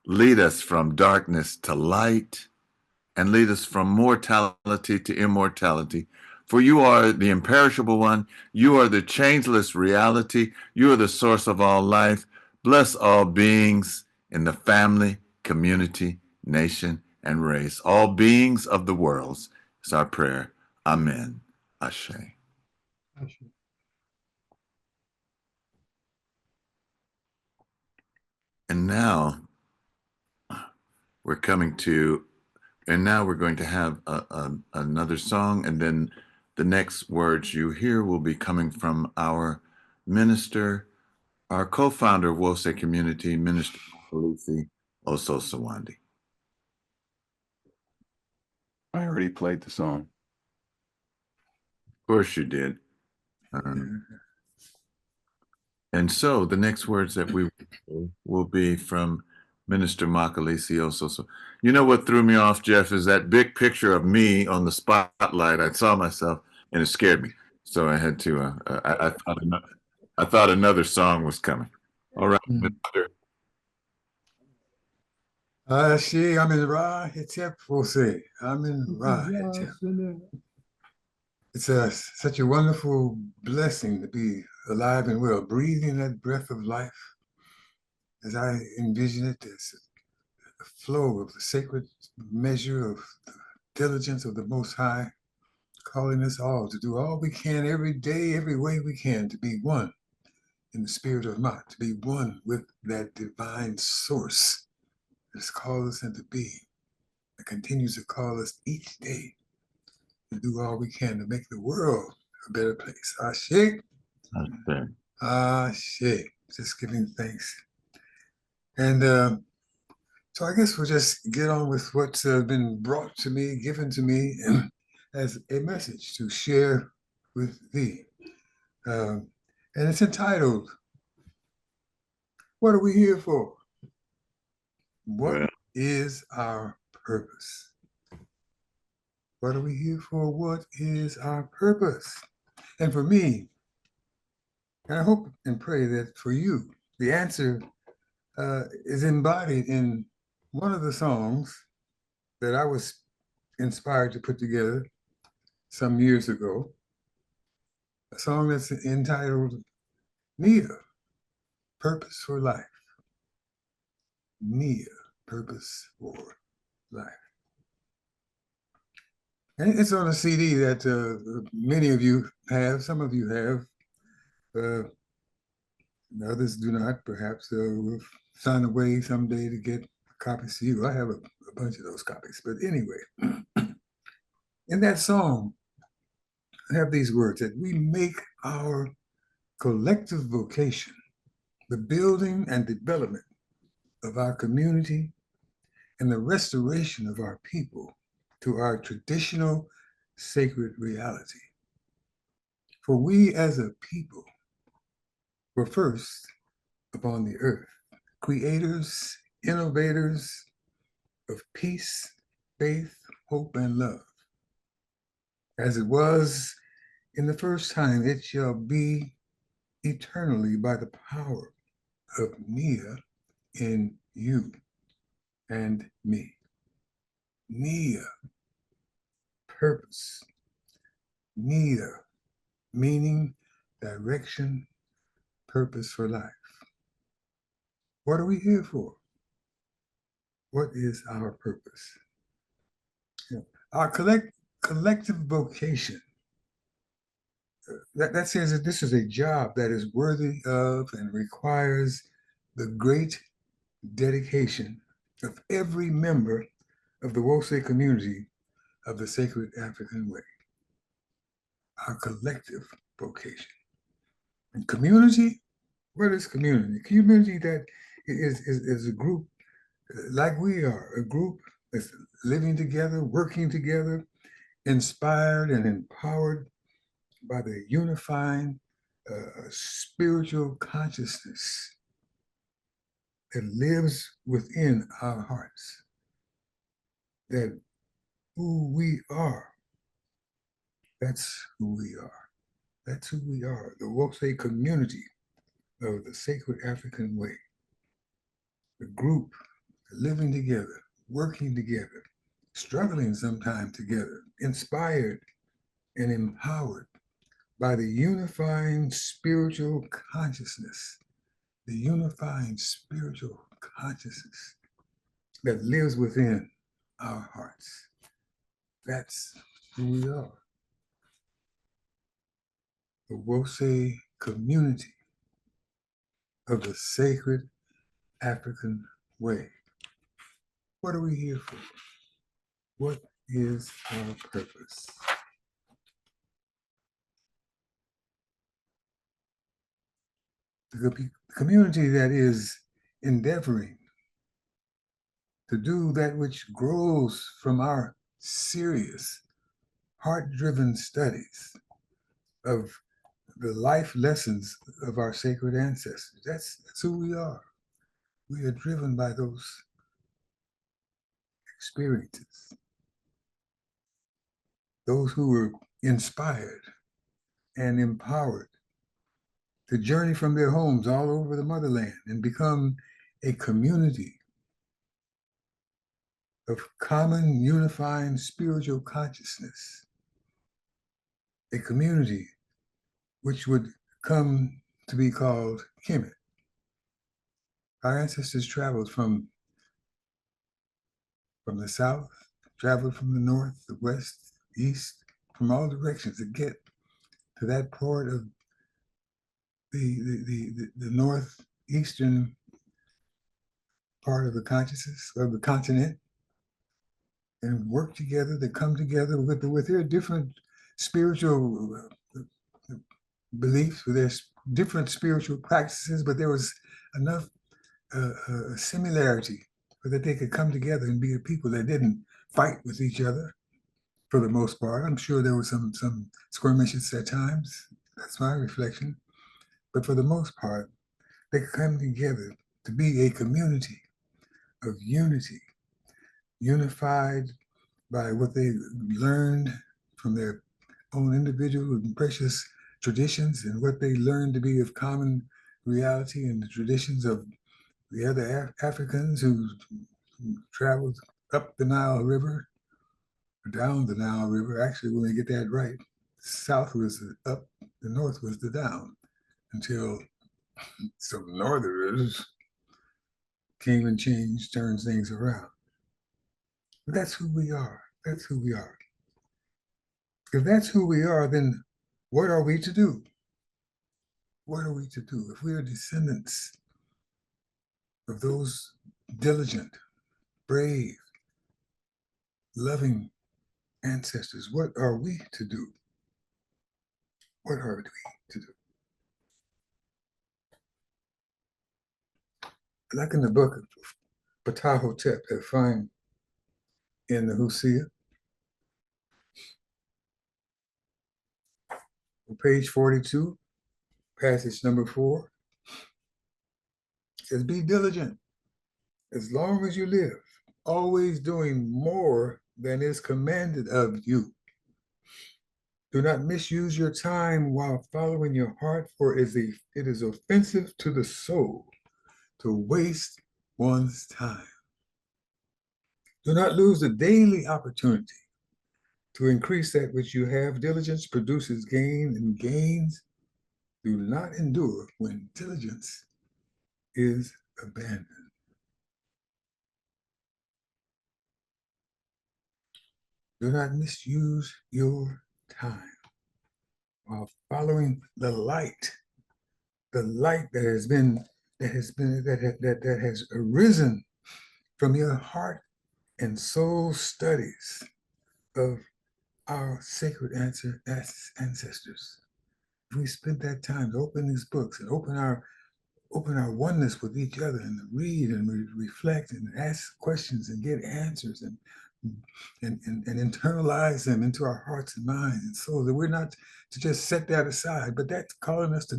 Lead us from darkness to light, and lead us from mortality to immortality. For you are the imperishable one. You are the changeless reality. You are the source of all life. Bless all beings in the family, community, nation, and race. All beings of the worlds is our prayer. Amen. Ashe. Ashe. And now we're going to have another song, and then the next words you hear will be coming from our minister, our co-founder of Wose Community, Minister Lucy Ososawandi. I already played the song. Of course you did. And so the next words that we will be from Minister Makalisi Ososo. You know what threw me off, Jeff, is that big picture of me on the spotlight. I saw myself and it scared me. So I had to, I thought another song was coming. All right, Minister. Amen Ra Hetep Wose. Amen Ra Hetep. It's such a wonderful blessing to be alive and well, breathing that breath of life. As I envision it, as a flow of the sacred measure of the diligence of the Most High, calling us all to do all we can every day, every way we can, to be one in the spirit of Maat, to be one with that divine source that has called us into being, that continues to call us each day to do all we can to make the world a better place. Ashe. Ashe. Ashe. just giving thanks. And so I guess we'll just get on with what's been brought to me, given to me as a message to share with thee. And it's entitled, What Are We Here For? What is our purpose? What are we here for? What is our purpose? And for me, and I hope and pray that for you, the answer is embodied in one of the songs that I was inspired to put together some years ago, a song that's entitled Nia, Purpose for Life. Nia, Purpose for Life. And it's on a CD that many of you have, some of you have, others do not, perhaps. We'll find a way someday to get copies to you. I have a bunch of those copies. But anyway, in that song, I have these words that we make our collective vocation the building and development of our community and the restoration of our people to our traditional sacred reality. For we as a people were first upon the earth, creators, innovators of peace, faith, hope, and love. As it was in the first time, it shall be eternally by the power of Nia in you and me. Nia, purpose. Nia, meaning, direction, purpose for life. What are we here for? What is our purpose? Our collective vocation. That says that this is a job that is worthy of and requires the great dedication of every member of the Wose community of the Sacred African Way. Our collective vocation. And community, what is community? Community that is a group like we are, a group that's living together, working together, inspired and empowered by the unifying spiritual consciousness that lives within our hearts. That who we are, that's who we are. That's who we are, the Wose community of the Sacred African Way. The group living together, working together, struggling sometime together, inspired and empowered by the unifying spiritual consciousness, the unifying spiritual consciousness that lives within our hearts. That's who we are. The Wose community of the Sacred African Way. What are we here for? What is our purpose? The community that is endeavoring to do that which grows from our serious, heart-driven studies of the life lessons of our sacred ancestors. That's who we are. We are driven by those experiences. Those who were inspired and empowered to journey from their homes all over the motherland and become a community of common unifying spiritual consciousness, a community which would come to be called Kemet. Our ancestors traveled from the south, traveled from the north, the west, east, from all directions to get to that part of the northeastern part of the consciousness of the continent, and work together, to come together with their different spiritual beliefs, with their different spiritual practices, but there was enough similarity so that they could come together and be a people that didn't fight with each other for the most part. I'm sure there were some skirmishes at times. That's my reflection. But for the most part, they could come together to be a community of unity, unified by what they learned from their own individual and precious traditions and what they learned to be of common reality and the traditions of the other Africans who traveled up the Nile River, or down the Nile River. Actually, when we get that right, south was the up, the north was the down, until some northerners came and changed, turned things around. But that's who we are. That's who we are. If that's who we are, then what are we to do? What are we to do? If we are descendants of those diligent, brave, loving ancestors, what are we to do? What are we to do? Like in the book of Ptahhotep that I find in the Hosea, page 42, passage number 4, says, be diligent as long as you live, always doing more than is commanded of you. Do not misuse your time while following your heart, for it is offensive to the soul to waste one's time. Do not lose the daily opportunity to increase that which you have. Diligence produces gain, and gains do not endure when diligence is abandoned. Do not misuse your time while following the light that has arisen from your heart and soul studies of our sacred ancestors. If we spent that time to open these books and open our oneness with each other and read and reflect and ask questions and get answers and internalize them into our hearts and minds and souls, that we're not to just set that aside, but that's calling us to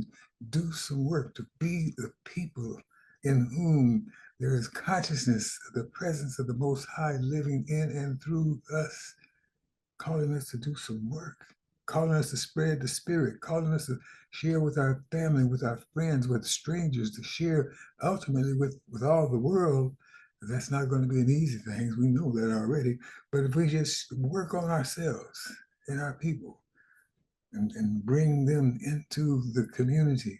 do some work, to be the people in whom there is consciousness of the presence of the Most High living in and through us, calling us to do some work, calling us to spread the spirit, calling us to share with our family, with our friends, with strangers, to share ultimately with all the world. That's not going to be an easy thing. We know that already. But if we just work on ourselves and our people and bring them into the community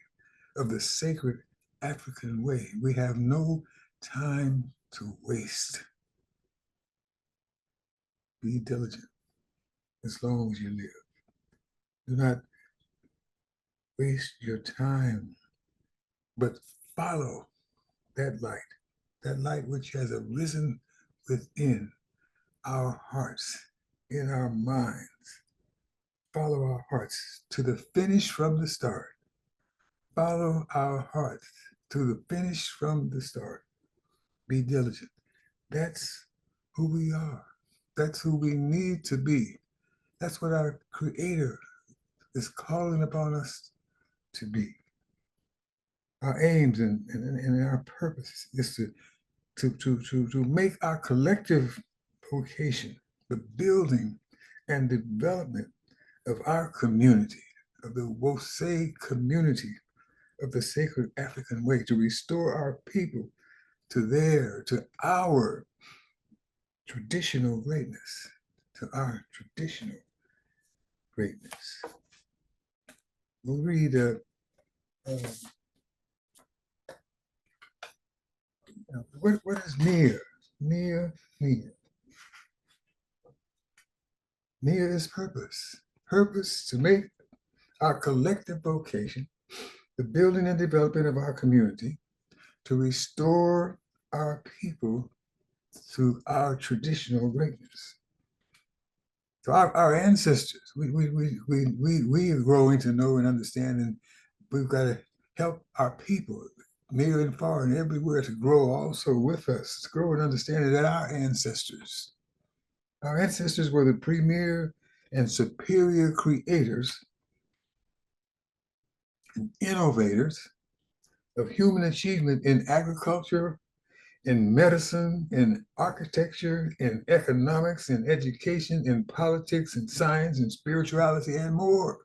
of the sacred African way, we have no time to waste. Be diligent as long as you live. Do not waste your time, but follow that light which has arisen within our hearts, in our minds. Follow our hearts to the finish from the start. Follow our hearts to the finish from the start. Be diligent. That's who we are. That's who we need to be. That's what our Creator is calling upon us to be. Our aims and our purpose is to make our collective vocation the building and development of our community, of the Wose community of the sacred African way, to restore our people to our traditional greatness, We'll read what is near? Near. Near is purpose. Purpose to make our collective vocation the building and development of our community, to restore our people to our traditional greatness. So our ancestors, we are growing to know and understand we've got to help our people near and far and everywhere to grow also with us, to grow and understanding that our ancestors were the premier and superior creators and innovators of human achievement in agriculture, in medicine, in architecture, in economics, in education, in politics, in science, in spirituality, and more.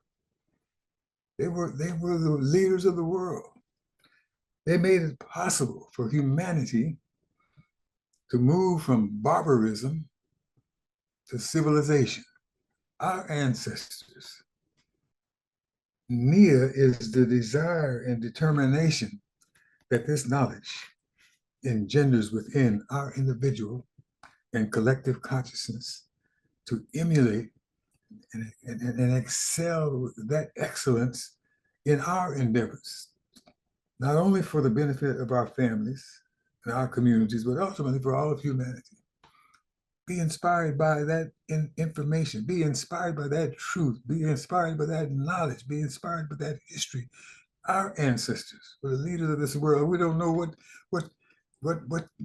They were the leaders of the world. They made it possible for humanity to move from barbarism to civilization. Our ancestors. Nia is the desire and determination that this knowledge engenders within our individual and collective consciousness to emulate and excel with that excellence in our endeavors, not only for the benefit of our families and our communities, but ultimately for all of humanity. Be inspired by that information, be inspired by that truth, be inspired by that knowledge, be inspired by that history. Our ancestors were the leaders of this world. We don't know what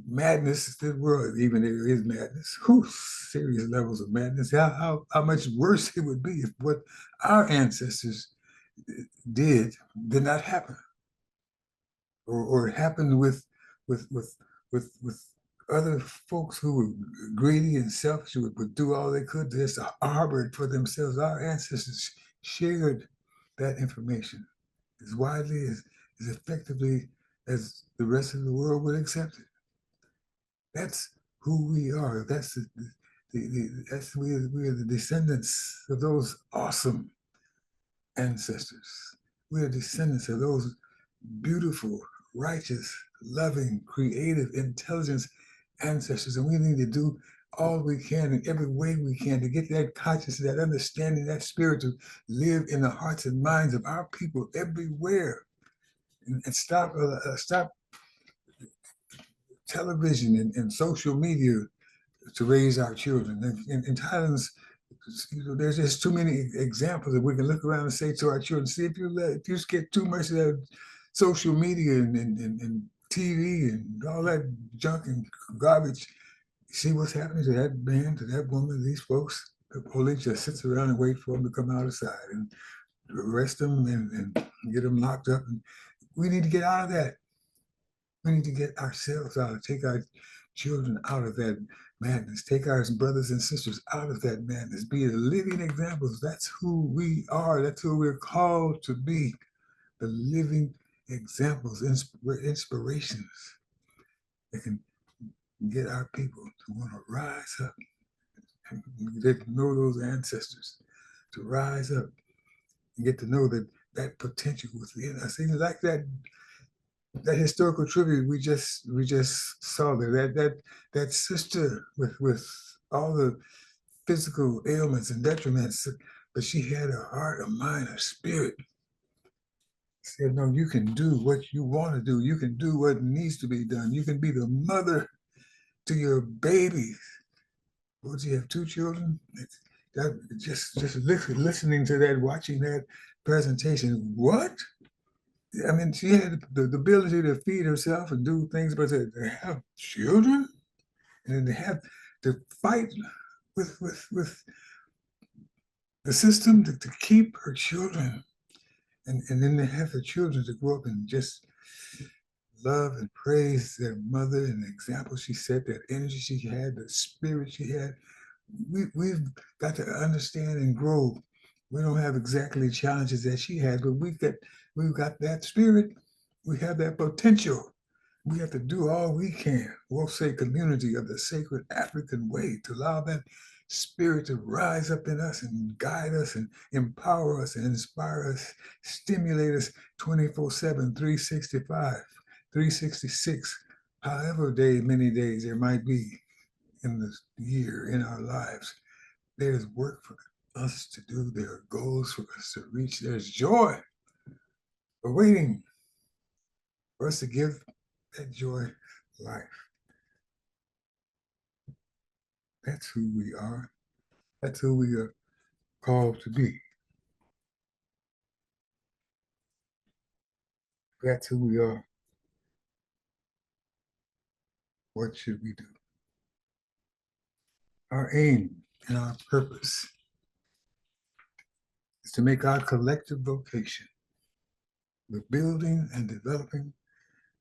madness the world, even there is madness. Whew, serious levels of madness. How much worse it would be if what our ancestors did not happen, or happened with other folks who were greedy and selfish, who would do all they could just to harbor it for themselves. Our ancestors shared that information as widely, as effectively as the rest of the world would accept it. That's who we are. That's we are the descendants of those awesome ancestors. We are descendants of those beautiful, righteous, loving, creative, intelligent ancestors, and we need to do all we can in every way we can to get that consciousness, that understanding, that spirit to live in the hearts and minds of our people everywhere, and stop television and social media to raise our children. In Thailand, there's just too many examples that we can look around and say to our children, see, if you get too much of that social media and TV and all that junk and garbage, see what's happening to that man, to that woman, these folks. The police just sits around and wait for them to come outside and arrest them and get them locked up. And we need to get out of that. We need to get ourselves out, take our children out of that madness, take our brothers and sisters out of that madness, be living examples. That's who we are. That's who we're called to be, the living examples, inspirations that can get our people to want to rise up and get to know those ancestors, to rise up and get to know that potential within us. Even like that historical tribute we just saw there, that sister with all the physical ailments and detriments, but she had a heart, a mind, a spirit. Said, no, you can do what you want to do. You can do what needs to be done. You can be the mother to your babies. Would you have 2 children? That just listening to that, watching that presentation. What? I mean, she had the ability to feed herself and do things, but to have children and then to have to fight with the system to keep her children, and then to have her children to grow up and just love and praise their mother and the example she set, that energy she had, the spirit she had. We've got to understand and grow. We don't have exactly challenges that she had, but we've got that spirit. We have that potential. We have to do all we can. We'll say community of the sacred African way, to allow that spirit to rise up in us and guide us and empower us and inspire us, stimulate us 24/7, 365, 366, however many days there might be in this year in our lives. There's work for us to do. There are goals for us to reach. There's joy awaiting for us to give that joy life. That's who we are. That's who we are called to be. That's who we are. What should we do? Our aim and our purpose is to make our collective vocation the building and developing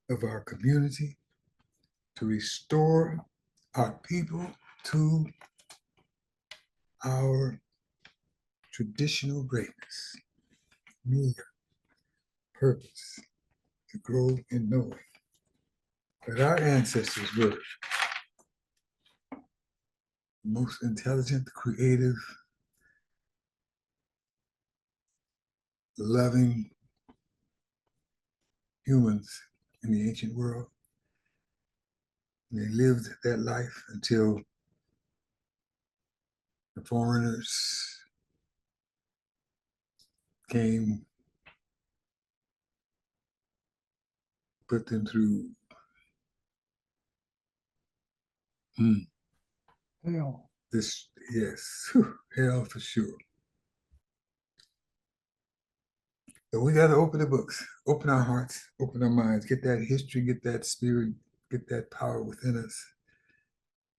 of our community, to restore our people to our traditional greatness, mere purpose, to grow in knowing that our ancestors were the most intelligent, creative, loving humans in the ancient world. And they lived that life until the foreigners came, put them through hell. This, yes, hell for sure. But we got to open the books, open our hearts, open our minds, get that history, get that spirit, get that power within us,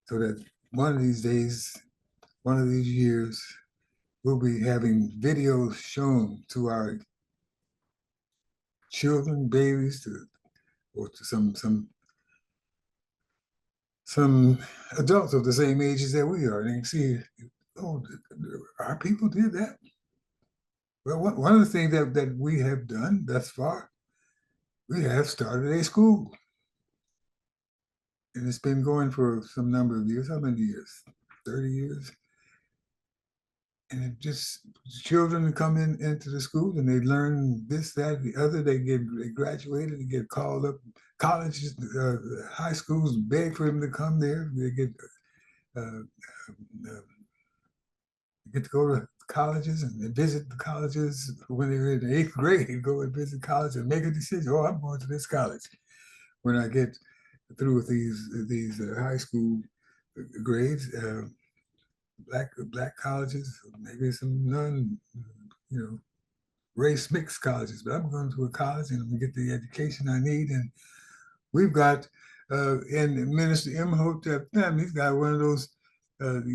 so that one of these days, one of these years, we'll be having videos shown to our children, babies, or to some adults of the same ages that we are, and they can see, oh, our people did that. Well, one of the things that we have done thus far, we have started a school. And it's been going for some number of years. How many years? 30 years? And it just, children come into the school and they learn this, that, the other. They graduated, they get called up. Colleges, high schools beg for them to come there. They get to go to colleges and visit the colleges when they're in the 8th grade. Go and visit college and make a decision. Oh, I'm going to this college. When I get through with these high school grades, black colleges, maybe some race mixed colleges, but I'm going to a college and I'm gonna get the education I need. And we've got in Minister Imhotep family, he's got one of those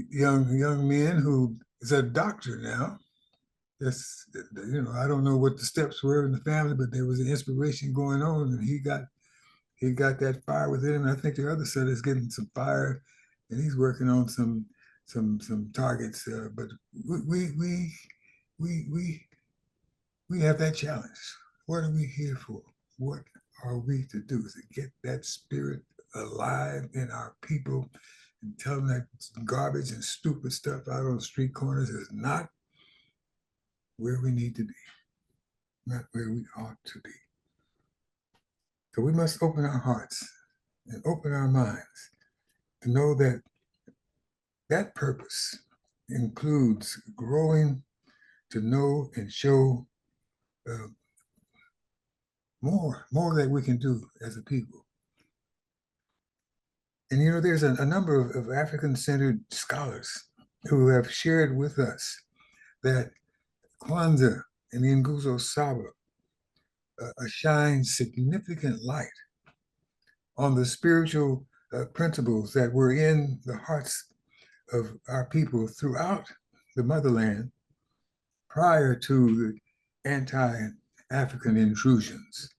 young men who is a doctor now. That's, I don't know what the steps were in the family, but there was an inspiration going on, and he got that fire within him. And I think the other son is getting some fire, and he's working on some targets. But we have that challenge. What are we here for? What are we to do? To get that spirit alive in our people and tell them that garbage and stupid stuff out on the street corners is not where we need to be, not where we ought to be. So we must open our hearts and open our minds to know that that purpose includes growing to know and show more that we can do as a people. And there's a number of African-centered scholars who have shared with us that Kwanzaa and the Nguzo Saba shine significant light on the spiritual principles that were in the hearts of our people throughout the motherland prior to the anti-African intrusions.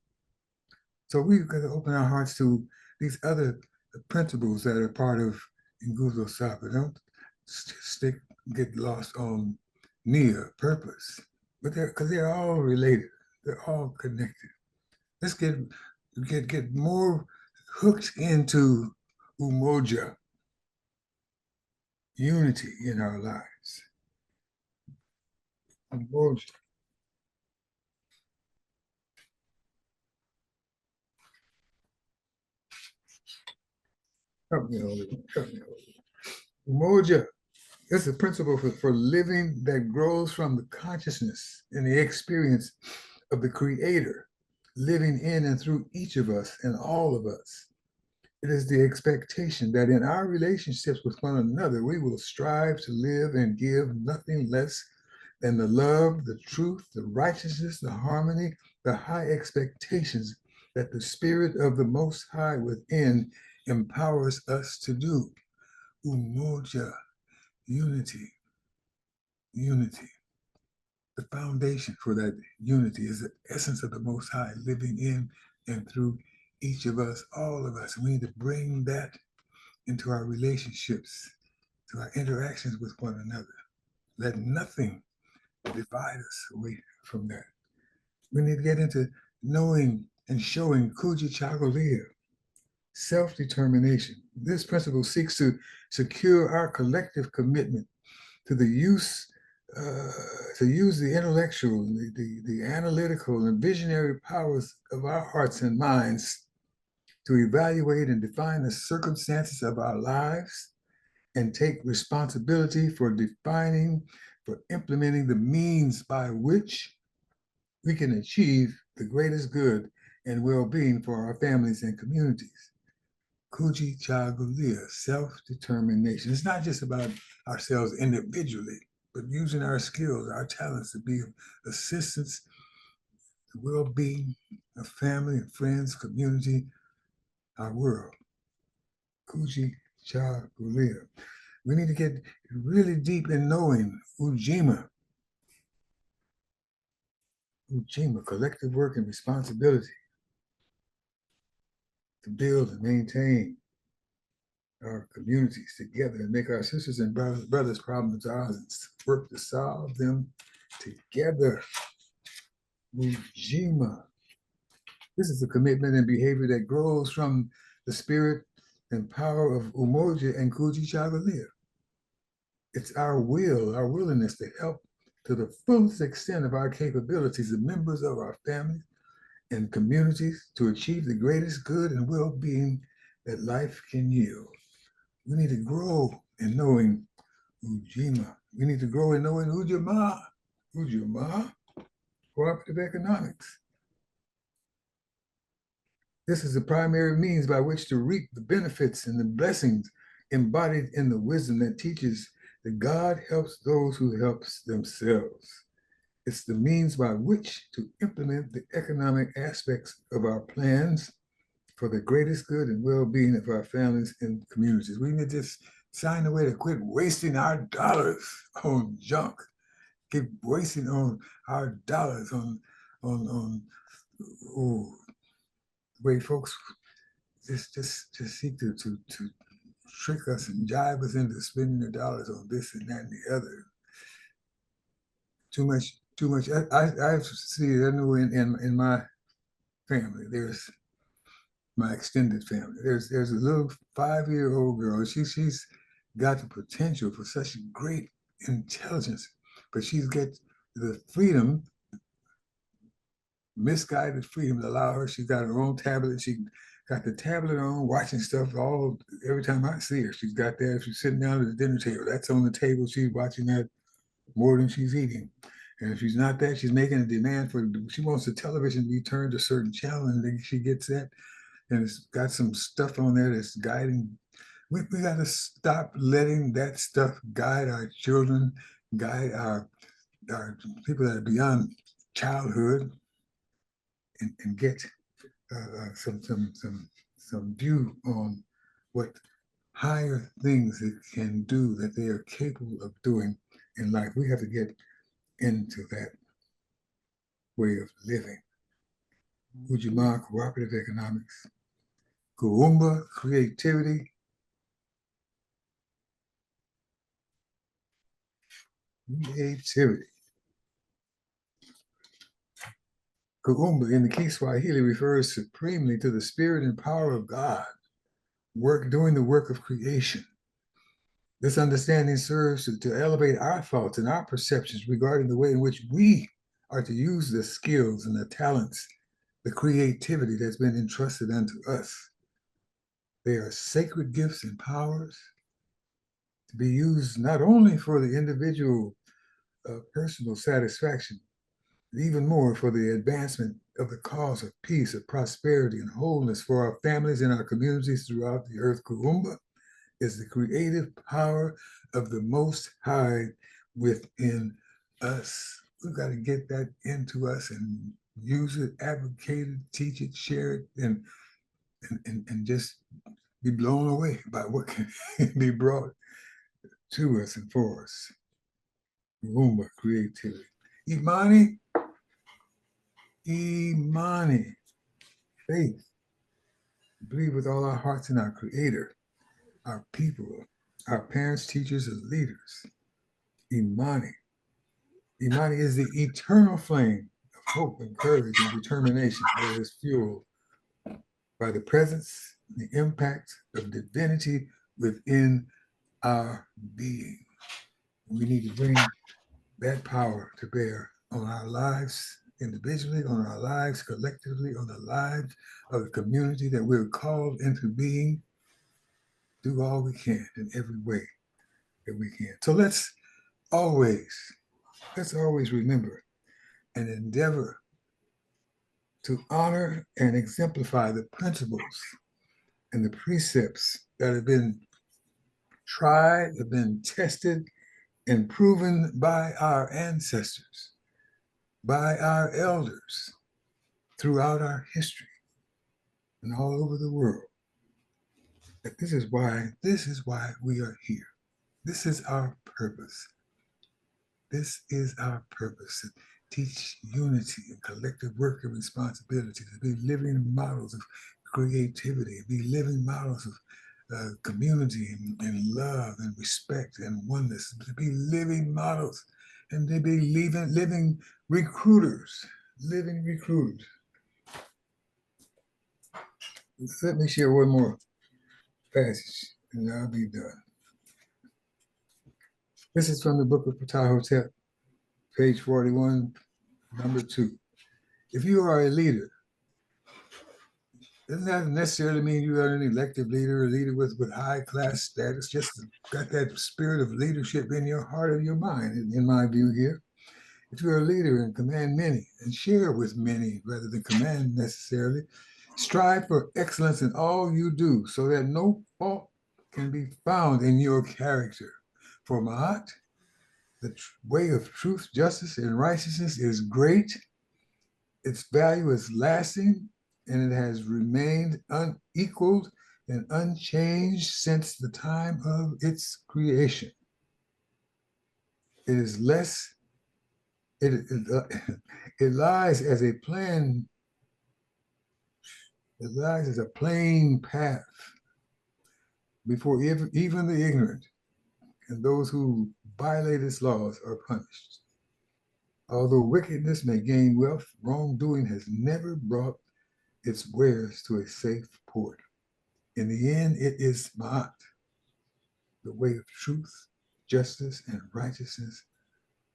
So we've got to open our hearts to these other principles that are part of Nguzo Saba. Don't get lost on Nia, purpose, but because they're all related, they're all connected. Let's get more hooked into umoja, unity in our lives. Umoja. Help me, Holy One. Help me, Holy One. Umoja. It's a principle for living that grows from the consciousness and the experience of the Creator living in and through each of us and all of us. It is the expectation that in our relationships with one another, we will strive to live and give nothing less than the love, the truth, the righteousness, the harmony, the high expectations that the Spirit of the Most High within empowers us to do. Umoja, unity, unity. The foundation for that unity is the essence of the Most High living in and through each of us, all of us. We need to bring that into our relationships, to our interactions with one another. Let nothing divide us away from that. We need to get into knowing and showing Kuji Chagalia, self-determination. This principle seeks to secure our collective commitment to the use to use the intellectual, the analytical and visionary powers of our hearts and minds to evaluate and define the circumstances of our lives and take responsibility for defining, for implementing the means by which we can achieve the greatest good and well-being for our families and communities. Kuji Chagulia, self-determination. It's not just about ourselves individually, but using our skills, our talents to be of assistance, the well-being of family and friends, community, our world. Kuji Chagulia. We need to get really deep in knowing Ujima. Ujima, collective work and responsibility to build and maintain our communities together and make our sisters and brothers' problems ours and work to solve them together. Ujima. This is a commitment and behavior that grows from the spirit and power of Umoja and Kuji Chagalia. It's our will, our willingness to help to the fullest extent of our capabilities, the members of our families and communities, to achieve the greatest good and well-being that life can yield. We need to grow in knowing Ujima. We need to grow in knowing Ujima. Ujima, cooperative economics. This is the primary means by which to reap the benefits and the blessings embodied in the wisdom that teaches that God helps those who help themselves. It's the means by which to implement the economic aspects of our plans for the greatest good and well-being of our families and communities. We need to just find a way to quit wasting our dollars on junk. Keep wasting on our dollars on the way folks just seek to trick us and jive us into spending the dollars on this and that and the other. Too much. I see it. I know in my family, there's my extended family. There's a little 5-year-old girl. She's got the potential for such great intelligence, but she's got the freedom, misguided freedom to allow her. She's got her own tablet. She got the tablet on, watching stuff every time I see her. She's got that. She's sitting down at the dinner table. That's on the table. She's watching that more than she's eating. And if she's not that, she's making a demand for, she wants the television to be turned to a certain channel, and then she gets that. And it's got some stuff on there that's guiding. We got to stop letting that stuff guide our children, guide our people that are beyond childhood, and get some view on what higher things it can do, that they are capable of doing in life. We have to get into that way of living. Ujima, cooperative economics. Kuumba, creativity. Creativity. Kuumba in the Kiswahili refers supremely to the spirit and power of God, doing the work of creation. This understanding serves to elevate our thoughts and our perceptions regarding the way in which we are to use the skills and the talents, the creativity that's been entrusted unto us. They are sacred gifts and powers to be used not only for the individual personal satisfaction, but even more for the advancement of the cause of peace, of prosperity, and wholeness for our families and our communities throughout the earth. Kuumba is the creative power of the Most High within us. We've got to get that into us and use it, advocate it, teach it, share it, and just be blown away by what can be brought to us and for us. Roomba, creativity. Imani, faith. Believe with all our hearts in our Creator, our people, our parents, teachers, and leaders. Imani. Imani is the eternal flame of hope and courage and determination that is fueled by the presence, the impact of divinity within our being. We need to bring that power to bear on our lives individually, on our lives collectively, on the lives of the community that we're called into being. Do all we can in every way that we can. So let's always remember and endeavor to honor and exemplify the principles and the precepts that have been tried, have been tested, and proven by our ancestors, by our elders throughout our history and all over the world. That this is why we are here. This is our purpose. This is our purpose. To teach unity and collective work and responsibility, to be living models of creativity, be living models of community and love and respect and oneness, to be living models and to be living recruiters. Let me share one more passage and I'll be done. This is from the book of Ptahhotep, page 41, number 2. If you are a leader, doesn't that necessarily mean you are an elected leader, a leader with high class status, just got that spirit of leadership in your heart or your mind, in my view here. If you're a leader and command many and share with many rather than command necessarily, strive for excellence in all you do so that no fault can be found in your character. For Maat, the way of truth, justice, and righteousness is great. Its value is lasting, and it has remained unequaled and unchanged since the time of its creation. It is less, it lies as a plain path before even the ignorant, and those who violate its laws are punished. Although wickedness may gain wealth, wrongdoing has never brought its wares to a safe port. In the end, it is Maat, the way of truth, justice, and righteousness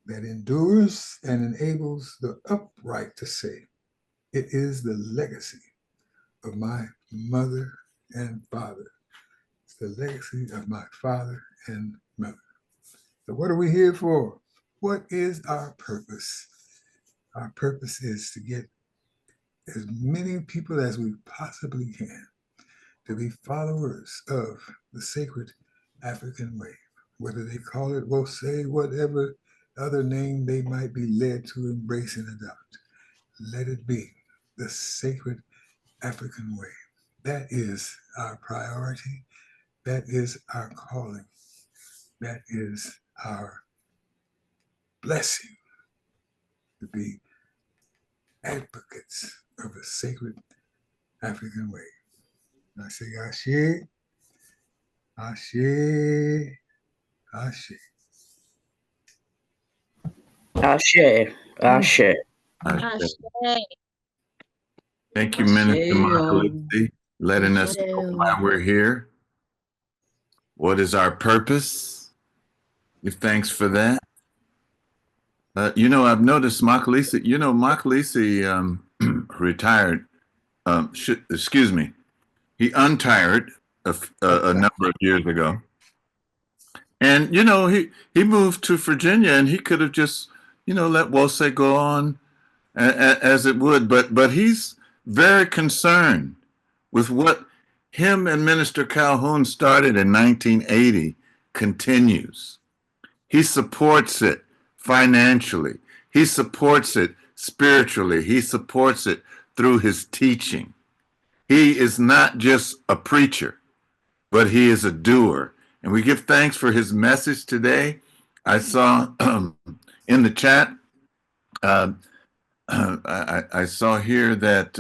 that endures and enables the upright to say, it is the legacy of my mother and father. It's the legacy of my father and mother. So what are we here for? What is our purpose? Our purpose is to get as many people as we possibly can to be followers of the sacred African way, whether they call it, will say whatever other name they might be led to embrace and adopt. Let it be the sacred African way. That is our priority. That is our calling. That is our blessing, to be advocates of the sacred African way. And I say, Ashe, Ashe, Ashe. Ashe, Ashe. Thank you, Minister Makalisi, letting us know why we're here. What is our purpose? Give thanks for that. I've noticed Makalisi, Makalisi retired, he untired a number of years ago. And, he moved to Virginia and he could have just, let Wose go on as it would. But he's very concerned with what him and Minister Calhoun started in 1980 continues. He supports it financially. He supports it spiritually. He supports it through his teaching. He is not just a preacher, but he is a doer. And we give thanks for his message today. I saw in the chat, I saw here that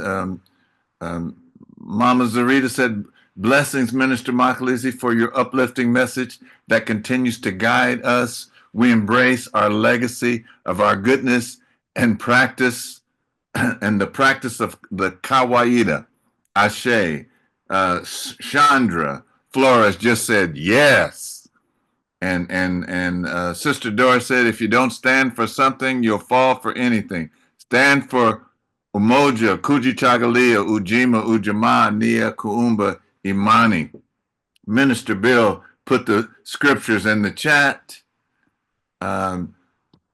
Mama Zarita said, blessings, Minister Makalisi, for your uplifting message that continues to guide us. We embrace our legacy of our goodness and practice, and the practice of the Kawaida. Ashe, Chandra Flores just said yes. And Sister Doris said, if you don't stand for something, you'll fall for anything. Stand for Umoja, Kujichagulia, Ujima, Ujamaa, Nia, Kuumba, Imani. Minister Bill put the scriptures in the chat.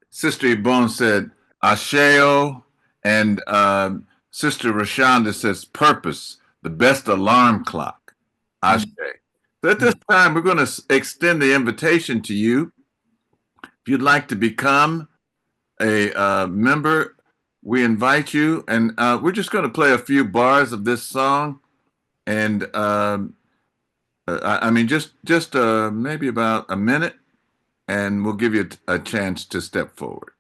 Sister Yvonne said, Asheo, and Sister Rashonda says, purpose, the best alarm clock. Ashe. So at this time, we're going to extend the invitation to you. If you'd like to become a member, we invite you, and we're just going to play a few bars of this song, and I mean, just maybe about a minute, and we'll give you a chance to step forward.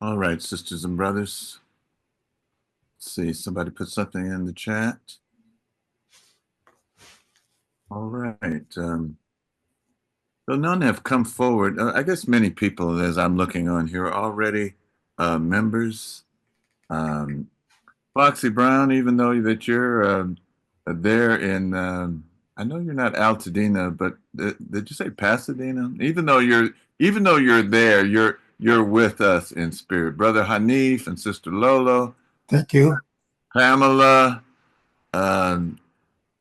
All right, sisters and brothers. Let's see, somebody put something in the chat. All right. So none have come forward. I guess many people, as I'm looking on here, are already members. Foxy Brown, even though that you're there in, I know you're not Altadena, but did you say Pasadena? Even though you're there, you're with us in spirit. Brother Hanif and Sister Lolo. Thank you. Pamela,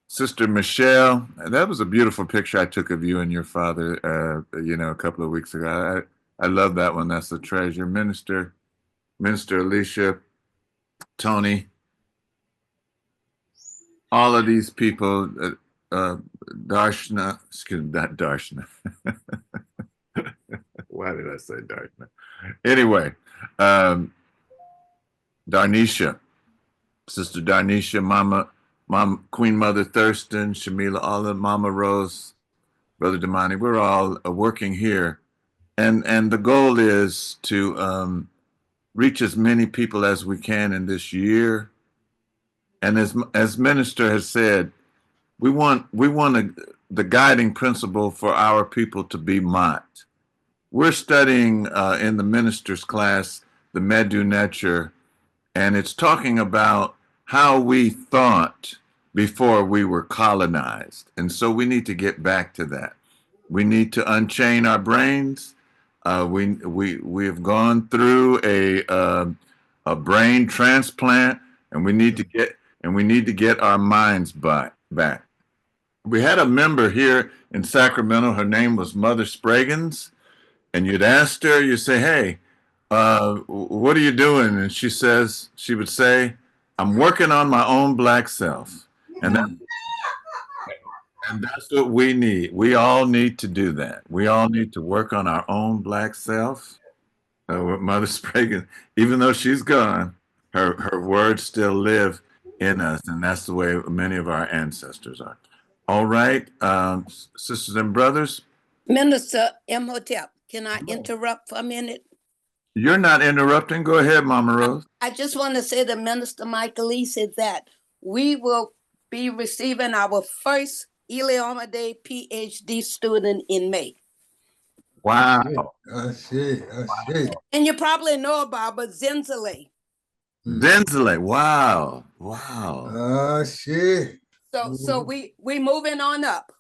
Sister Michelle. That was a beautiful picture I took of you and your father, a couple of weeks ago. I love that one. That's a treasure. Minister Alicia, Tony, all of these people, Darshna, excuse me, not Darshna. Why did I say Darshna? Anyway, Darnisha, Sister Darnisha, Mama, Queen Mother Thurston, Shamila, all of Mama Rose, Brother Damani, we're all working here. And the goal is to reach as many people as we can in this year. And as Minister has said, we want the guiding principle for our people to be Maat. We're studying in the minister's class, the Medu Necher, and it's talking about how we thought before we were colonized. And so we need to get back to that. We need to unchain our brains. We have gone through a brain transplant, and we need to get our minds back. we had a member here in Sacramento. Her name was Mother Spraggins, and you'd asked her, you say, "Hey, what are you doing?" And she would say, "I'm working on my own black self," and that's what we need. We all need to do that. We all need to work on our own black self. With Mother Sprague, even though she's gone, her words still live in us, and that's the way many of our ancestors are. All right, sisters and brothers. Minister Imhotep, can I interrupt for a minute? You're not interrupting. Go ahead, Mama Rose. I just want to say to Minister Michael said that we will be receiving our first Ileoma Day PhD student in May. Wow. I see. And you probably know about, but Zenzele. Zenzele. Wow. Wow. I see. So we moving on up.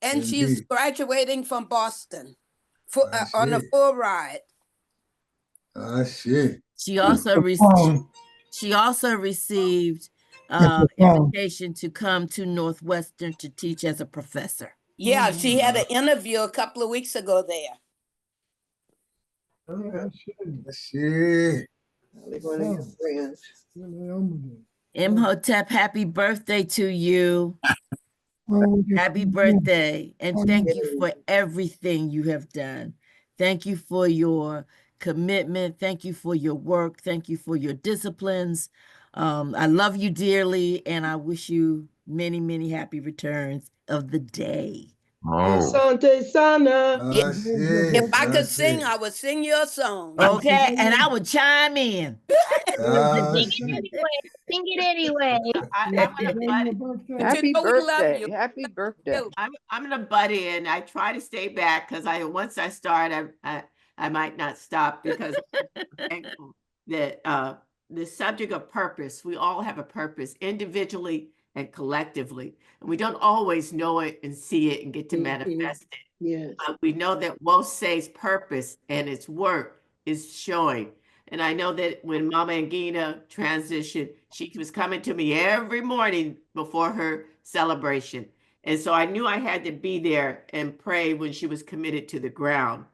And Indeed. She's graduating from Boston on a full ride. I see. She also received invitation to come to Northwestern to teach as a professor. Yeah, she had an interview a couple of weeks ago there. I see. Imhotep, happy birthday to you. Happy birthday. And thank you for everything you have done. Thank you for your commitment. Thank you for your work. Thank you for your disciplines. I love you dearly, and I wish you many, many happy returns of the day. Asante Sana. If I could sing, I would sing your song. Okay, and I would chime in. Sing it anyway. Happy birthday. You. Happy birthday. I'm gonna butt in. I try to stay back because once I start, I might not stop because I'm thankful that the subject of purpose, we all have a purpose individually and collectively. And we don't always know it and see it and get to manifest it. Yes. But we know that Wose's purpose and its work is showing. And I know that when Mama Angina transitioned, she was coming to me every morning before her celebration. And so I knew I had to be there and pray when she was committed to the ground.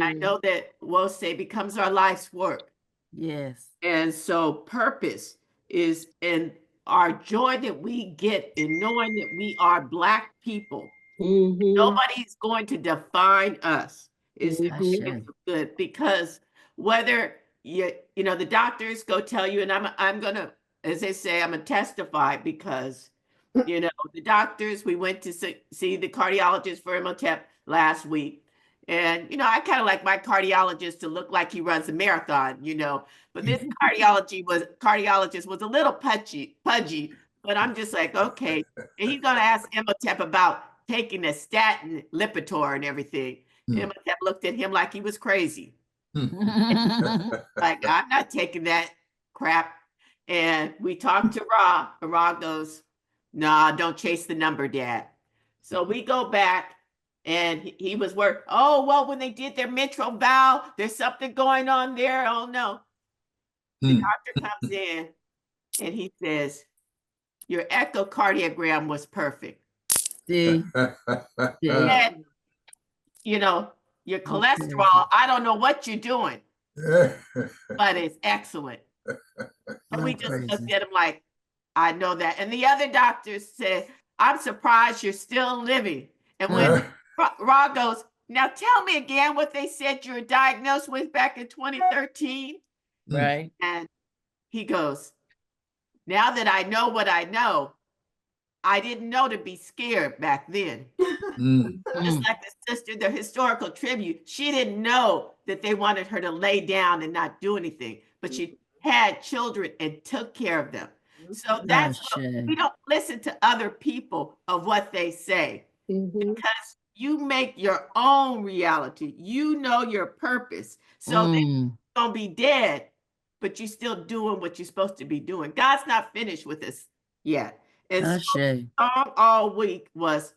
I know that Wose becomes our life's work. Yes. And so purpose is in our joy that we get in knowing that we are Black people. Nobody's going to define us. It's good because whether you know, the doctors go tell you, and I'm gonna, as they say, I'm gonna testify because, you know, the doctors, we went to see the cardiologist for Imhotep last week. And, you know, I kind of like my cardiologist to look like he runs a marathon, you know, but this cardiologist was a little pudgy, but I'm just like, okay. And he's going to ask Imhotep about taking a statin, Lipitor and everything. Imhotep looked at him like he was crazy. Like, I'm not taking that crap. And we talked to Ra, and Ra goes, nah, don't chase the number, Dad. So we go back. And he was worried, oh, well, when they did their mitral valve, there's something going on there. Oh, no. The doctor comes in and he says, your echocardiogram was perfect. See? And, you know, your cholesterol, I don't know what you're doing, but it's excellent. And we just looked at him like, I know that. And the other doctors said, I'm surprised you're still living. And when Ra goes, now tell me again what they said you were diagnosed with back in 2013. Right. And he goes, now that I know what I know, I didn't know to be scared back then. Just like the sister, the historical tribute, she didn't know that they wanted her to lay down and not do anything, but she had children and took care of them. So that's what, we don't listen to other people of what they say because you make your own reality. You know your purpose. So they're gonna be dead, but you're still doing what you're supposed to be doing. God's not finished with us yet. And so the song all week was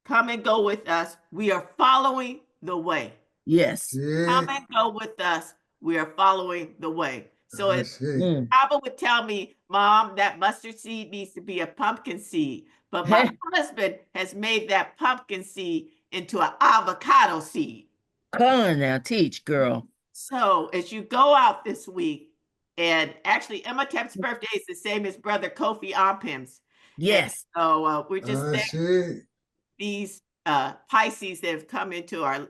come and go with us. We are following the way. Yes. Come and go with us. We are following the way. So if Papa would tell me, Mom, that mustard seed needs to be a pumpkin seed, but my husband has made that pumpkin seed into an avocado seed. Come on now, teach, girl. So as you go out this week, and actually Imhotep's birthday is the same as Brother Kofi Ompim's. Yes. And so we're just thanking these Pisces that have come into our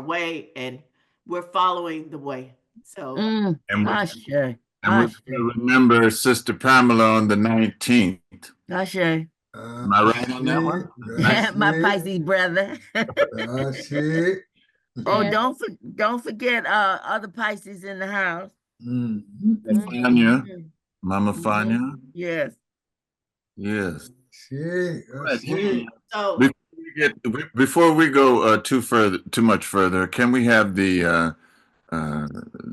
way, and we're following the way. So and we remember Sister Pamela on the 19th. Ashe. Am I right on that one? My Pisces brother. Oh, don't forget other Pisces in the house. Fania, Mama Fania. Yes. Yes. So before we go too much further, can we have the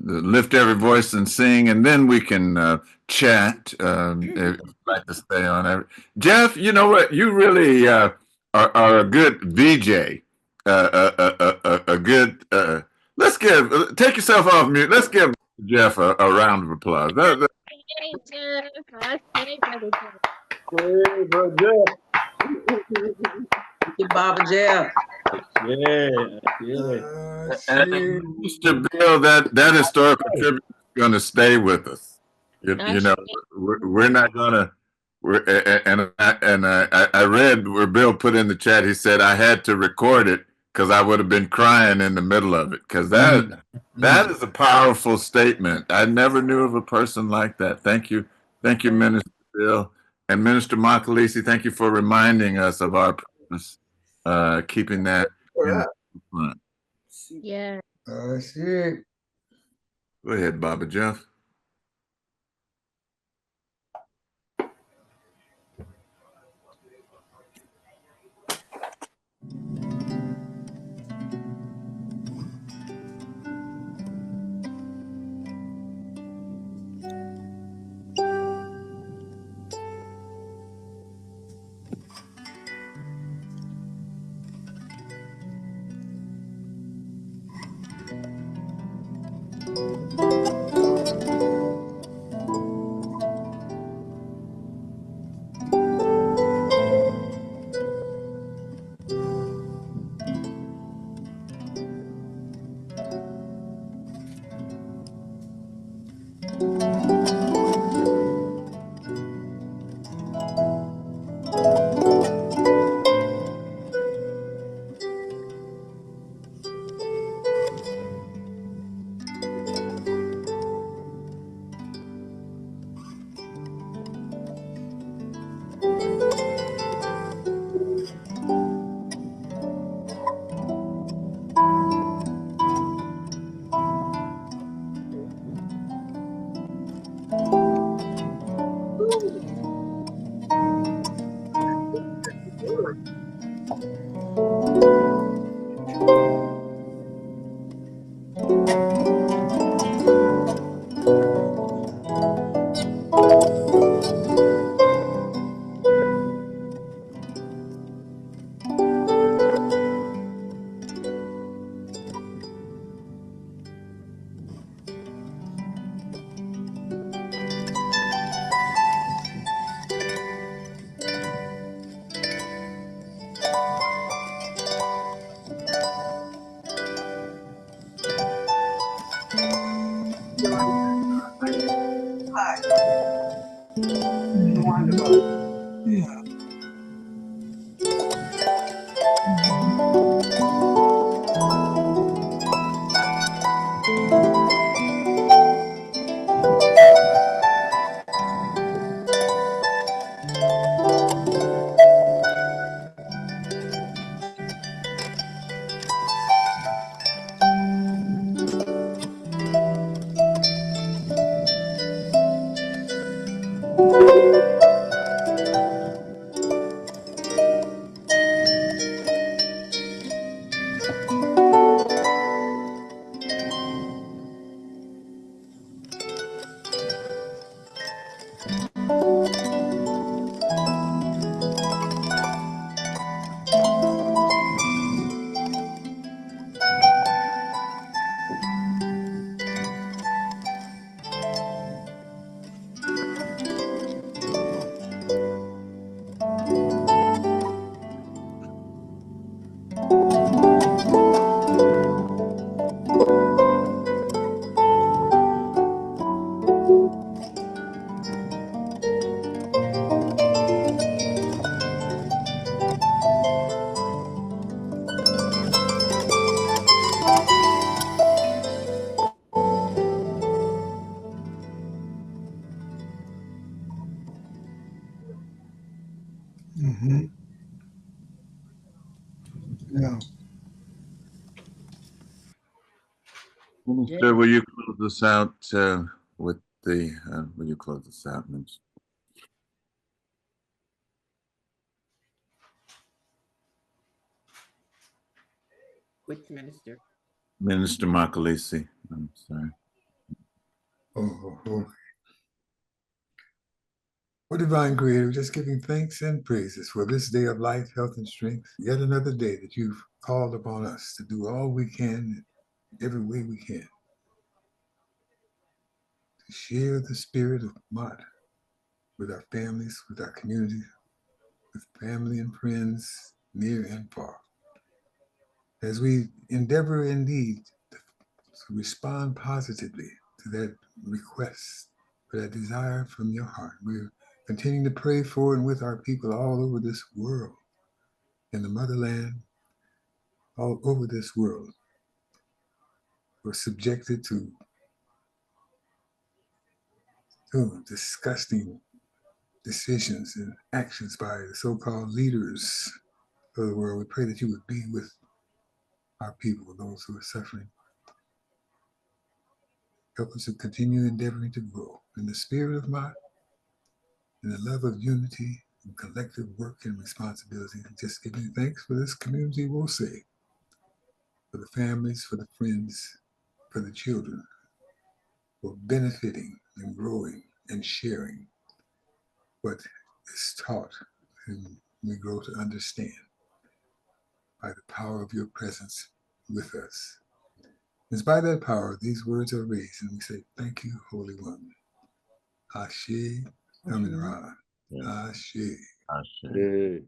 lift every voice and sing, and then we can chat if you'd like to stay on. Jeff, you know what? You really are a good VJ. A good. Let's take yourself off mute. Let's give Jeff a round of applause. Baba Jeff. Yeah. Mr. Bill, that historical tribute is going to stay with us. You know, we're not going to. I read where Bill put in the chat. He said I had to record it because I would have been crying in the middle of it. Because that is a powerful statement. I never knew of a person like that. Thank you, Minister Bill and Minister Makalisi. Thank you for reminding us of our purpose, keeping that in front. Yeah. Go ahead, Baba Jeff. Minister, will you close us out with the, will you close us out, Minister? Which minister? Minister Makalisi, I'm sorry. Oh. Oh, divine creator, just giving thanks and praises for this day of life, health, and strength. Yet another day that you've called upon us to do all we can, every way we can, to share the spirit of Maat with our families, with our community, with family and friends, near and far. As we endeavor indeed to respond positively to that request, for that desire from your heart, we're continuing to pray for and with our people all over this world, in the motherland, all over this world. We're subjected to disgusting decisions and actions by the so-called leaders of the world. We pray that you would be with our people, those who are suffering. Help us to continue endeavoring to grow in the spirit of Maat, in the love of unity and collective work and responsibility. Just giving thanks for this community, we'll say, for the families, for the friends, for the children, for benefiting and growing and sharing what is taught and we grow to understand by the power of your presence with us. It's by that power these words are raised, and we say, thank you, Holy One. Ashe, Amin Ra. Ashe. Ashe.